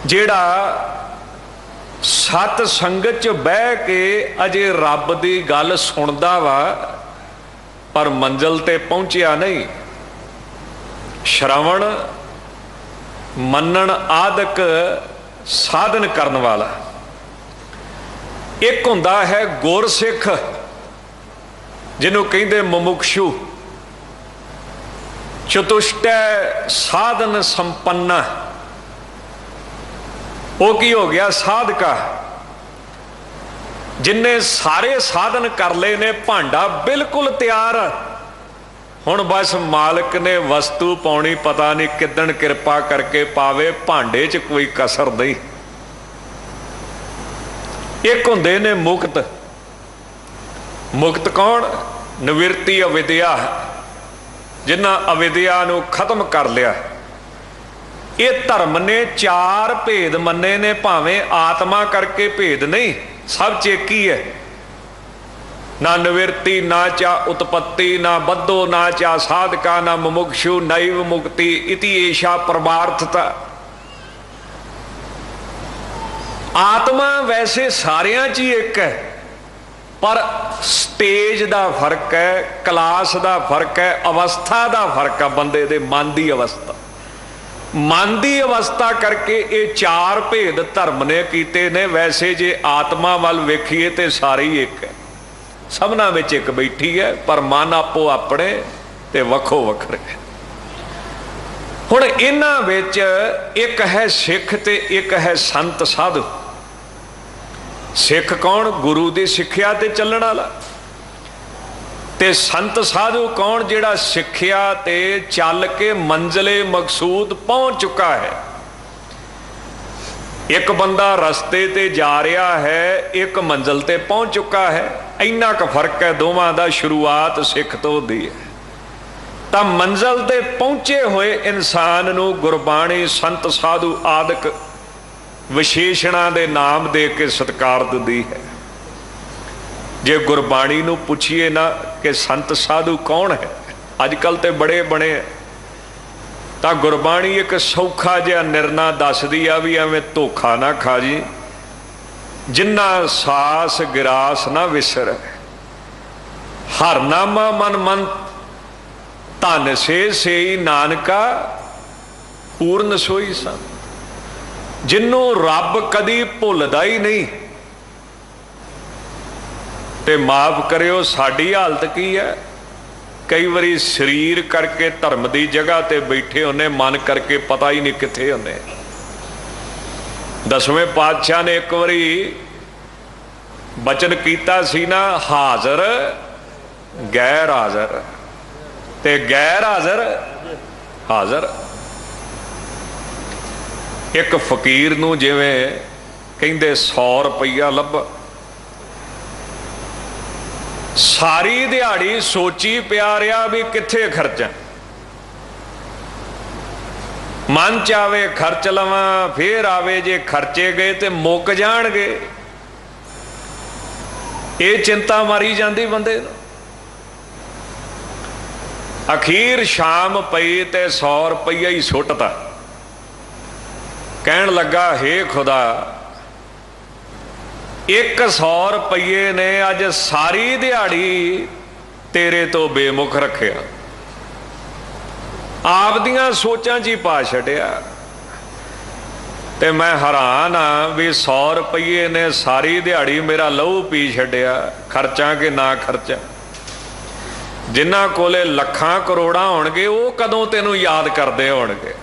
जिहड़ा सत संगत च बह के अजे रब दी गल सुनदा वा पर मंजिल ते पहुंचिया नहीं। श्रवण मनन आदक साधन करन वाला। एक हुंदा है गुरसिख, जिन्हों कहंदे मुमुक्षु। चतुष्टय साधन संपन्ना, वो की हो गया साधका, जिन्हें सारे साधन कर ले ने, भांडा बिल्कुल तैयार। हुण बस मालिक ने वस्तु पाउणी, पता नहीं किदन कृपा करके पावे, भांडे च कोई कसर नहीं। एक हुंदे ने मुक्त। मुक्त कौन? निवृत्ति अविद्या, जिन्हां अविद्या नूं खत्म कर लिया। ये धर्म ने 4 भेद मन्ने ने, भावें आत्मा करके भेद नहीं, सब च एक ही है। ना निवृत्ति, ना चा उत्पत्ति, ना बद्धो, ना चा साधका, ना मुमुक्षु, नैव मुक्ति इति ऐशा परमार्थता। आत्मा वैसे सारियां च ही एक है, पर स्टेज का फर्क है, क्लास का फर्क है, अवस्था का फर्क है। बंदे दे मन की अवस्था, मन की अवस्था करके ये 4 भेद धर्म ने कीते ने। वैसे जे आत्मा वाल वेखीए तो सारी एक है, सबना विच एक बैठी है, पर मन आपो अपने ते वखो वखरे। हुण इन्हां विच एक है सिख ते एक है संत साधु। सिख कौन? गुरु की सिक्ख्या ते चलण वाला। ते संत साधु कौन? जिहड़ा सिक्ख्या ते चल के मंजिले मकसूद पहुंच चुका है। एक बंदा रस्ते ते जा रहा है, एक मंजिल ते पहुंच चुका है। इन्ना क फर्क है दोवां दा। शुरुआत सिख तो होंदी है। तां मंजिल ते पहुंचे हुए इंसान नूं गुरबाणी संत साधु आदि विशेषणा दे नाम दे के सत्कार दिंदी है। जे गुरबाणी नूं पुछीए ना कि संत साधु कौन है, अजकल तो बड़े बने तो गुरबाणी एक सौखा जिहा निर्णा दसदी आ भी एवें धोखा ना खा जी, जिन्ना सास गिरास ना विसर, हरनामा मन मन धन से नानका पूर्ण सोई सन। जिन्हों रब कदी भुलदा ही नहीं। ते माफ करियो साड़ी हालत की है, कई बारी शरीर करके धर्म की जगह ते बैठे होने, मन करके पता ही नहीं किथे होने। 10वें पातशाह ने एक बारी बचन कीता सी ना, हाजर गैर हाजर ते गैर हाजर हाजर। एक फकीर नूं जिवें कहिंदे 100 रुपया लभ, सारी दिहाड़ी सोची पिया रहा भी किथे खर्चा, मन च आवे खर्च लवां, फिर आवे जे खर्चे गए तो मुक जाणगे, ये चिंता मारी जाती बंदे। अखीर शाम पई ते 100 रुपया ही सुटता, कहन लगा हे खुदा 100 रुपये ने अज सारी दिहाड़ी तेरे तो बेमुख रखिया, आप दियां सोचां च ही पा छड़िया। ते मैं हैरान हाँ भी 100 रुपये ने सारी दिहाड़ी मेरा लहू पी छड़िया, खर्चा कि ना खर्चा। जिन्हां कोले लखां करोड़ां होणगे वो कदों तेनू याद करदे होणगे,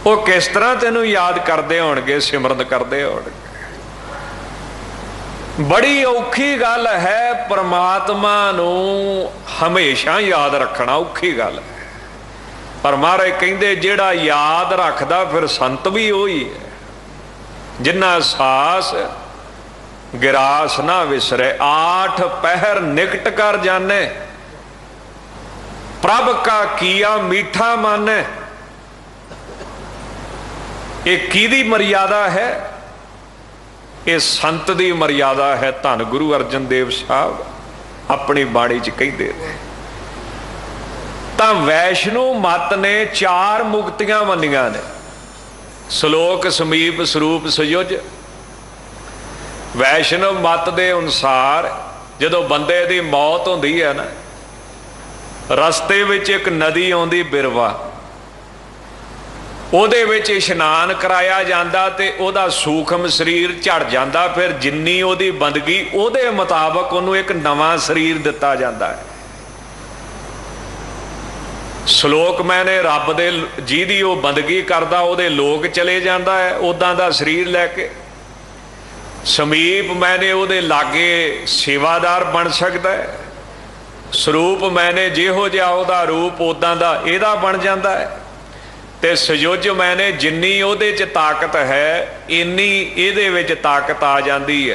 वो किस तरह तेनू याद करदे होणगे, सिमरन करदे होणगे। बड़ी औखी गल है परमात्मा नू हमेशा याद रखना, औखी गल है। पर महाराज कहंदे जेड़ा याद रखदा फिर संत भी वही है, जिन्ना सास गिरास ना विसरे, 8 पहर निकट कर जाने, प्रभ का किया मीठा माने। ये किहदी मर्यादा है? ये संत दी मर्यादा है। धन गुरु अर्जन देव साहब अपनी बाणी च कहते तां वैष्णो मत ने 4 मुक्तियां मनिया ने, श्लोक समीप स्वरूप सयुज। वैष्णव मत के अनुसार जदों बंदे की मौत होंदी है ना, रस्ते विच एक नदी आउंदी बिरवा, ਉਹਦੇ ਵਿੱਚ इशनान कराया जाता तो ਉਹਦਾ सूखम शरीर झड़ जाता, फिर जिन्नी ਉਹਦੀ बंदगी ਉਹਦੇ मुताबक ਉਹਨੂੰ एक नवा शरीर दिता जाता है। श्लोक मैंने रब दे जिहदी ਉਹ बंदगी करदा ਉਹਦੇ लोक चले जाता है उदां दा शरीर लैके। समीप मैंने ਉਹਦੇ लागे सेवादार बन सकता है, स्वरूप मैंने जिहो जिहा ਉਹਦਾ रूप उदां दा ਇਹਦਾ बन जाता है। ते सयुज मैंने जिन्नी ਉਹਦੇ ਚ ताकत है इन्नी ਇਹਦੇ ਵਿੱਚ ताकत आ जाती है।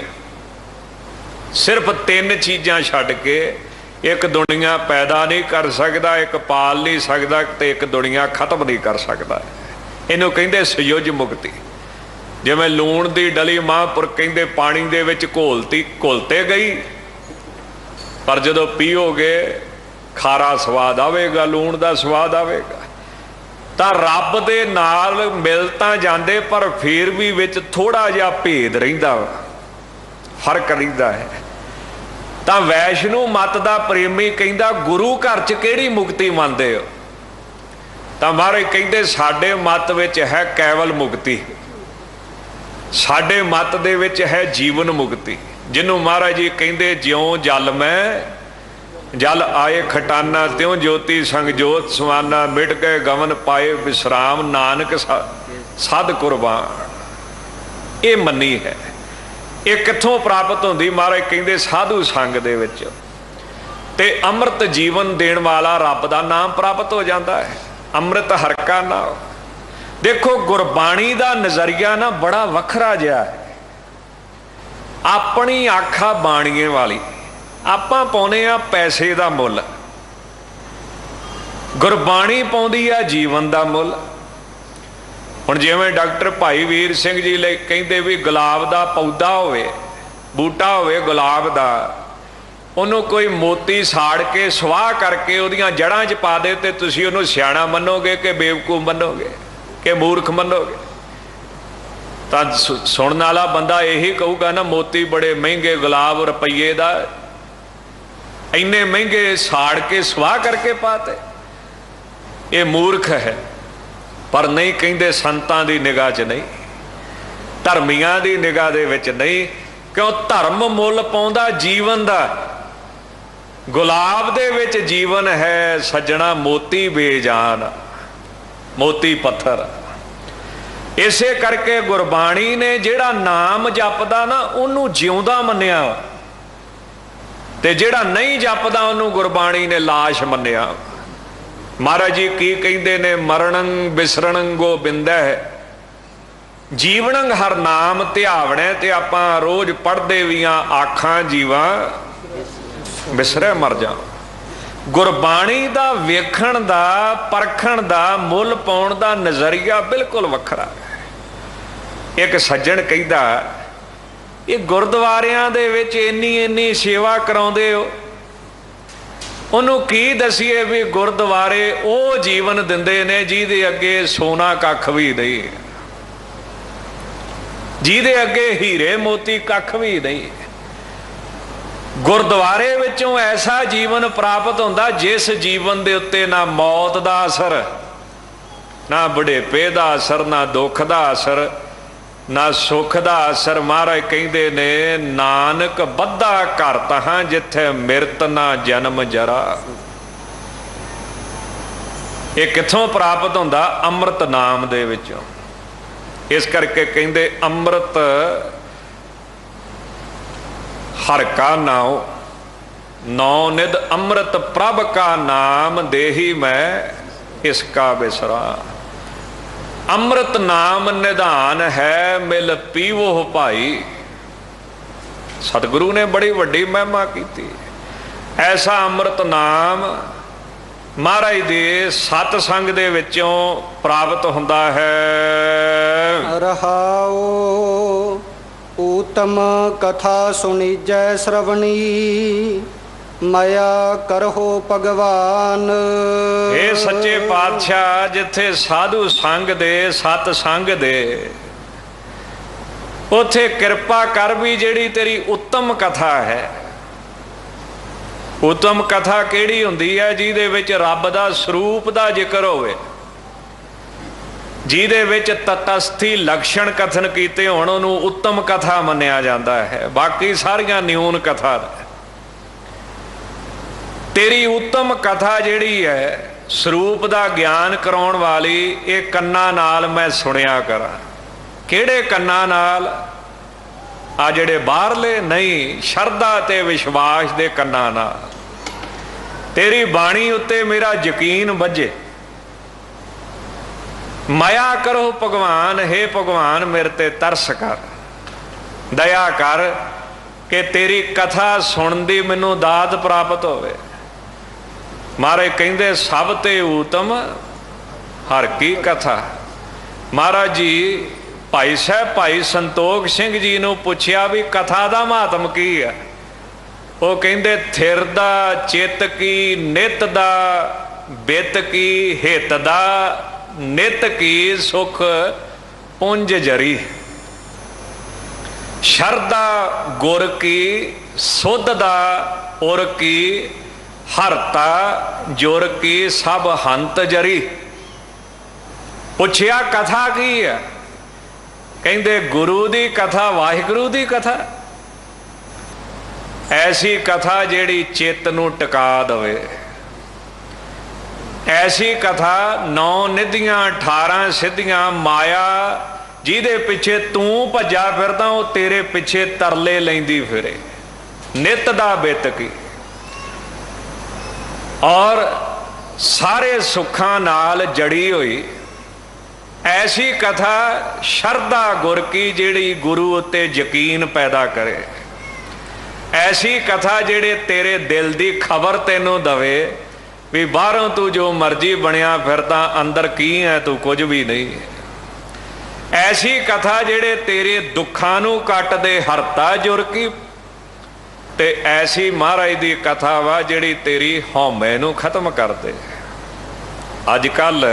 सिर्फ 3 चीज़ां छड्ड के एक दुनिया पैदा नहीं कर सकता, एक पाल नहीं सकता, तो एक दुनिया खत्म नहीं कर सकता। इनू कहंदे सयुज मुक्ति। जिवें लूण की डली महापुर कहंदे पानी दे विच घुलते गई, पर जदों पीओगे खारा स्वाद आवेगा, लूण का स्वाद आवेगा। तो रब दे नाल मिल तां जांदे, पर फिर भी विच थोड़ा जिहा भेद रहिंदा, फर्क रहिंदा है। तो वैष्णो मत दा प्रेमी कहिंदा गुरु घर च किहड़ी मुक्ति मनदे हो? तो महाराज कहिंदे साडे मत विच है कैवल मुक्ति, साडे मत दे विच है जीवन मुक्ति, जिन्हों महाराज जी कहिंदे ज्यों जल में जल आए खटाना, त्यों ज्योति संग जोत सुहाना, मिट गए गमन पाए विश्राम, नानक सद कुरबान। ये मनी है। ये कित्थों प्राप्त होंदी? महाराज कहिंदे साधु संग दे विच ते अमृत जीवन देण वाला रब दा नाम प्राप्त हो जाता है। अमृत हरका नाम। देखो गुरबाणी दा नजरिया ना बड़ा वखरा जिहा है। अपनी आखा बाणीए वाली, आपां पाउने आ पैसे दा मुल, गुरबाणी पाउंदी आ जीवन दा मुल। हुण जिवें डॉक्टर भाई वीर सिंह जी ले कहिंदे भी गुलाब दा पौधा होवे बूटा होवे गुलाब दा, ਉਹਨੂੰ ਕੋਈ ਮੋਤੀ ਸਾੜ ਕੇ ਸਵਾਹ ਕਰਕੇ ਉਹਦੀਆਂ ਜੜ੍ਹਾਂ 'ਚ ਪਾ ਦੇ ਤੇ ਤੁਸੀਂ ਉਹਨੂੰ ਸਿਆਣਾ ਮੰਨੋਗੇ ਕਿ ਬੇਵਕੂਫ ਮੰਨੋਗੇ ਕਿ ਮੂਰਖ ਮੰਨੋਗੇ? ਤਾਂ ਸੁਣਨ ਵਾਲਾ ਬੰਦਾ ਇਹੀ ਕਹੂਗਾ ਨਾ, ਮੋਤੀ ਬੜੇ ਮਹਿੰਗੇ, ਗੁਲਾਬ ਰੁਪਈਏ ਦਾ, ਇੰਨੇ ਮਹਿੰਗੇ ਸਾੜ ਕੇ ਸਵਾਹ ਕਰਕੇ ਪਾਤੇ, ਇਹ ਮੂਰਖ ਹੈ। ਪਰ ਨਹੀਂ, ਕਹਿੰਦੇ ਸੰਤਾਂ ਦੀ ਨਿਗਾਹ 'ਚ ਨਹੀਂ, ਧਰਮੀਆਂ ਦੀ ਨਿਗਾਹ ਦੇ ਵਿੱਚ ਨਹੀਂ, ਕਿਉਂ ਧਰਮ ਮੁੱਲ ਪਾਉਂਦਾ ਜੀਵਨ ਦਾ। ਗੁਲਾਬ ਦੇ ਵਿੱਚ ਜੀਵਨ ਹੈ ਸੱਜਣਾ, ਮੋਤੀ ਬੇਜਾਨ, ਮੋਤੀ ਪੱਥਰ। ਇਸੇ ਕਰਕੇ ਗੁਰਬਾਣੀ ਨੇ ਜਿਹੜਾ ਨਾਮ ਜਪਦਾ ਨਾ ਉਹਨੂੰ ਜਿਉਂਦਾ ਮੰਨਿਆ, ਤੇ ਜਿਹੜਾ ਨਹੀਂ ਜਪਦਾ ਉਹਨੂੰ ਗੁਰਬਾਣੀ ਨੇ ਲਾਸ਼ ਮੰਨਿਆ। ਮਹਾਰਾਜ ਜੀ ਕੀ ਕਹਿੰਦੇ ਨੇ? ਮਰਣੰ ਬਿਸਰਣੰ ਗੋਬਿੰਦੈ, ਜੀਵਨੰ ਹਰ ਨਾਮ ਧਿਆਵਣੈ। ਤੇ ਆਪਾਂ ਰੋਜ਼ ਪੜ੍ਹਦੇ ਵੀ ਆ, ਆਖਾਂ ਜੀਵਾਂ ਬਿਸਰੇ ਮਰ ਜਾ। ਗੁਰਬਾਣੀ ਦਾ ਵੇਖਣ ਦਾ, ਪਰਖਣ ਦਾ, ਮੁੱਲ ਪਾਉਣ ਦਾ ਨਜ਼ਰੀਆ ਬਿਲਕੁਲ ਵੱਖਰਾ। ਇੱਕ ਸੱਜਣ ਕਹਿੰਦਾ, ਇਹ ਗੁਰਦੁਆਰਿਆਂ ਦੇ ਵਿੱਚ ਇੰਨੀ ਸੇਵਾ ਕਰਾਉਂਦੇ ਹੋ, ਉਹਨੂੰ ਕੀ ਦਸੀਏ ਵੀ ਗੁਰਦੁਆਰੇ ਉਹ ਜੀਵਨ ਦਿੰਦੇ ਨੇ ਜਿਹਦੇ ਅੱਗੇ ਸੋਨਾ ਕੱਖ ਵੀ ਨਹੀਂ, ਜਿਹਦੇ ਅੱਗੇ ਹੀਰੇ ਮੋਤੀ ਕੱਖ ਵੀ ਨਹੀਂ। ਗੁਰਦੁਆਰੇ ਵਿੱਚੋਂ ਐਸਾ ਜੀਵਨ ਪ੍ਰਾਪਤ ਹੁੰਦਾ ਜਿਸ ਜੀਵਨ ਦੇ ਉੱਤੇ ਨਾ ਮੌਤ ਦਾ ਅਸਰ, ਨਾ ਬੁਢੇਪੇ ਦਾ ਅਸਰ, ਨਾ ਦੁੱਖ ਦਾ ਅਸਰ, ਨਾ ਸੁੱਖ ਦਾ ਅਸਰ। ਮਹਾਰਾਜ ਕਹਿੰਦੇ ਨੇ, ਨਾਨਕ ਬੱਧਾ ਘਰ ਤਹਾਂ ਜਿੱਥੇ ਮਿਰਤ ਨਾ ਜਨਮ ਜਰਾ। ਇਹ ਕਿੱਥੋਂ ਪ੍ਰਾਪਤ ਹੁੰਦਾ? ਅੰਮ੍ਰਿਤ ਨਾਮ ਦੇ ਵਿੱਚੋਂ। ਇਸ ਕਰਕੇ ਕਹਿੰਦੇ ਅੰਮ੍ਰਿਤ ਹਰ ਕਾ ਨਾਉ, ਨੌ ਨਿਧ ਅੰਮ੍ਰਿਤ ਪ੍ਰਭ ਕਾ ਨਾਮ, ਦੇਹੀ ਮੈਂ ਇਸ ਕਾ ਬਿਸਰਾ। ਅੰਮ੍ਰਿਤ ਨਾਮ ਨਿਧਾਨ ਹੈ, ਮਿਲ ਪੀਵੋ ਭਾਈ। ਸਤਿਗੁਰੂ ਨੇ ਬੜੀ ਵੱਡੀ ਮਹਿਮਾ ਕੀਤੀ। ਐਸਾ ਅੰਮ੍ਰਿਤ ਨਾਮ ਮਹਾਰਾਜ ਦੇ ਸਤ ਸੰਗ ਦੇ ਵਿੱਚੋਂ ਪ੍ਰਾਪਤ ਹੁੰਦਾ ਹੈ। ਰਹਾਉ ਊਤਮ ਕਥਾ ਸੁਣੀਜੈ ਸ਼੍ਰਵਣੀ, ਮਾਇਆ ਕਰਹੁ ਭਗਵਾਨ। ਇਹ ਸੱਚੇ ਪਾਤਸ਼ਾਹ, ਜਿੱਥੇ ਸਾਧੂ ਸੰਗ ਦੇ, ਸਤ ਸੰਗ ਦੇ, ਉਥੇ ਕਿਰਪਾ ਕਰ ਵੀ ਜਿਹੜੀ ਤੇਰੀ ਉੱਤਮ ਕਥਾ ਹੈ। ਉੱਤਮ ਕਥਾ ਕਿਹੜੀ ਹੁੰਦੀ ਹੈ? ਜਿਹਦੇ ਵਿੱਚ ਰੱਬ ਦਾ ਸਰੂਪ ਦਾ ਜ਼ਿਕਰ ਹੋਵੇ, ਜਿਹਦੇ ਵਿੱਚ ਤਟਸਥੀ ਲਕਸ਼ਣ ਕਥਨ ਕੀਤੇ ਹੋਣ, ਉਹਨੂੰ ਉੱਤਮ ਕਥਾ ਮੰਨਿਆ ਜਾਂਦਾ ਹੈ। ਬਾਕੀ ਸਾਰੀਆਂ ਨਿਊਨ ਕਥਾ। ਤੇਰੀ ਉੱਤਮ ਕਥਾ ਜਿਹੜੀ ਹੈ, ਸਰੂਪ ਦਾ ਗਿਆਨ ਕਰਾਉਣ ਵਾਲੀ, ਇਹ ਕੰਨਾਂ ਨਾਲ ਮੈਂ ਸੁਣਿਆ ਕਰਾਂ। ਕਿਹੜੇ ਕੰਨਾਂ ਨਾਲ? ਆ ਜਿਹੜੇ ਬਾਹਰਲੇ ਨਹੀਂ, ਸ਼ਰਧਾ ਤੇ ਵਿਸ਼ਵਾਸ ਦੇ ਕੰਨਾਂ ਨਾਲ। ਤੇਰੀ ਬਾਣੀ ਉੱਤੇ ਮੇਰਾ ਯਕੀਨ ਵੱਜੇ। ਮਾਇਆ ਕਰੋ ਭਗਵਾਨ, ਹੇ ਭਗਵਾਨ ਮੇਰੇ ਤੇ ਤਰਸ ਕਰ, ਦਇਆ ਕਰ ਕਿ ਤੇਰੀ ਕਥਾ ਸੁਣਨ ਦੀ ਮੈਨੂੰ ਦਾਤ ਪ੍ਰਾਪਤ ਹੋਵੇ। ਮਹਾਰਾਜ ਕਹਿੰਦੇ, ਸਭ ਤੇ ਊਤਮ ਹਰ ਕੀ ਕਥਾ। ਮਹਾਰਾਜ ਜੀ ਭਾਈ ਸਾਹਿਬ ਭਾਈ ਸੰਤੋਖ ਸਿੰਘ ਜੀ ਨੂੰ ਪੁੱਛਿਆ ਵੀ ਕਥਾ ਦਾ ਮਹੱਤਮ ਕੀ ਹੈ? ਉਹ ਕਹਿੰਦੇ, ਥਿਰ ਦਾ, ਚਿੱਤ ਕੀ, ਨਿਤ ਦਾ, ਬਿੱਤ ਕੀ, ਹਿੱਤ ਦਾ, ਨਿਤ ਕੀ, ਸੁਖ ਪੁੰਜ ਜਰੀ। ਸ਼ਰਧਾ ਗੁਰ ਕੀ, ਸੁਧ ਦਾ ਉਰ ਕੀ, ਹਰਤਾ ਜੁਰ ਕੀ, ਸਭ ਹੰਤ ਜਰੀ। ਪੁੱਛਿਆ ਕਥਾ ਕੀ ਹੈ? ਕਹਿੰਦੇ ਗੁਰੂ ਦੀ ਕਥਾ, ਵਾਹਿਗੁਰੂ ਦੀ ਕਥਾ। ਐਸੀ ਕਥਾ ਜਿਹੜੀ ਚਿੱਤ ਨੂੰ ਟਿਕਾ ਦੇਵੇ। ਐਸੀ ਕਥਾ 9 ਨਿਧੀਆਂ 18 ਸਿੱਧੀਆਂ, ਮਾਇਆ ਜਿਹਦੇ ਪਿੱਛੇ ਤੂੰ ਭੱਜਾ ਫਿਰਦਾ, ਉਹ ਤੇਰੇ ਪਿੱਛੇ ਤਰਲੇ ਲੈਂਦੀ ਫਿਰੇ। ਨਿਤ ਦਾ ਬਿੱਤ ਕੀ, ਔਰ ਸਾਰੇ ਸੁੱਖਾਂ ਨਾਲ ਜੜੀ ਹੋਈ। ਐਸੀ ਕਥਾ ਸ਼ਰਧਾ ਗੁਰ ਕੀ, ਜਿਹੜੀ ਗੁਰੂ ਉੱਤੇ ਯਕੀਨ ਪੈਦਾ ਕਰੇ। ਐਸੀ ਕਥਾ ਜਿਹੜੇ ਤੇਰੇ ਦਿਲ ਦੀ ਖਬਰ ਤੈਨੂੰ ਦਵੇ ਵੀ ਬਾਹਰੋਂ ਤੂੰ ਜੋ ਮਰਜ਼ੀ ਬਣਿਆ ਫਿਰਦਾ, ਅੰਦਰ ਕੀ ਹੈ ਤੂੰ ਕੁਝ ਵੀ ਨਹੀਂ। ਐਸੀ ਕਥਾ ਜਿਹੜੇ ਤੇਰੇ ਦੁੱਖਾਂ ਨੂੰ ਕੱਟ ਦੇ, ਹਰਤਾ ਜੁਰ ਕੀ, ਤੇ ਐਸੀ ਮਹਾਰਾਜ ਦੀ ਕਥਾ ਵਾ ਜਿਹੜੀ ਤੇਰੀ ਹਉਮੈ ਨੂੰ ਖਤਮ ਕਰ ਦੇ। ਅੱਜ ਕੱਲ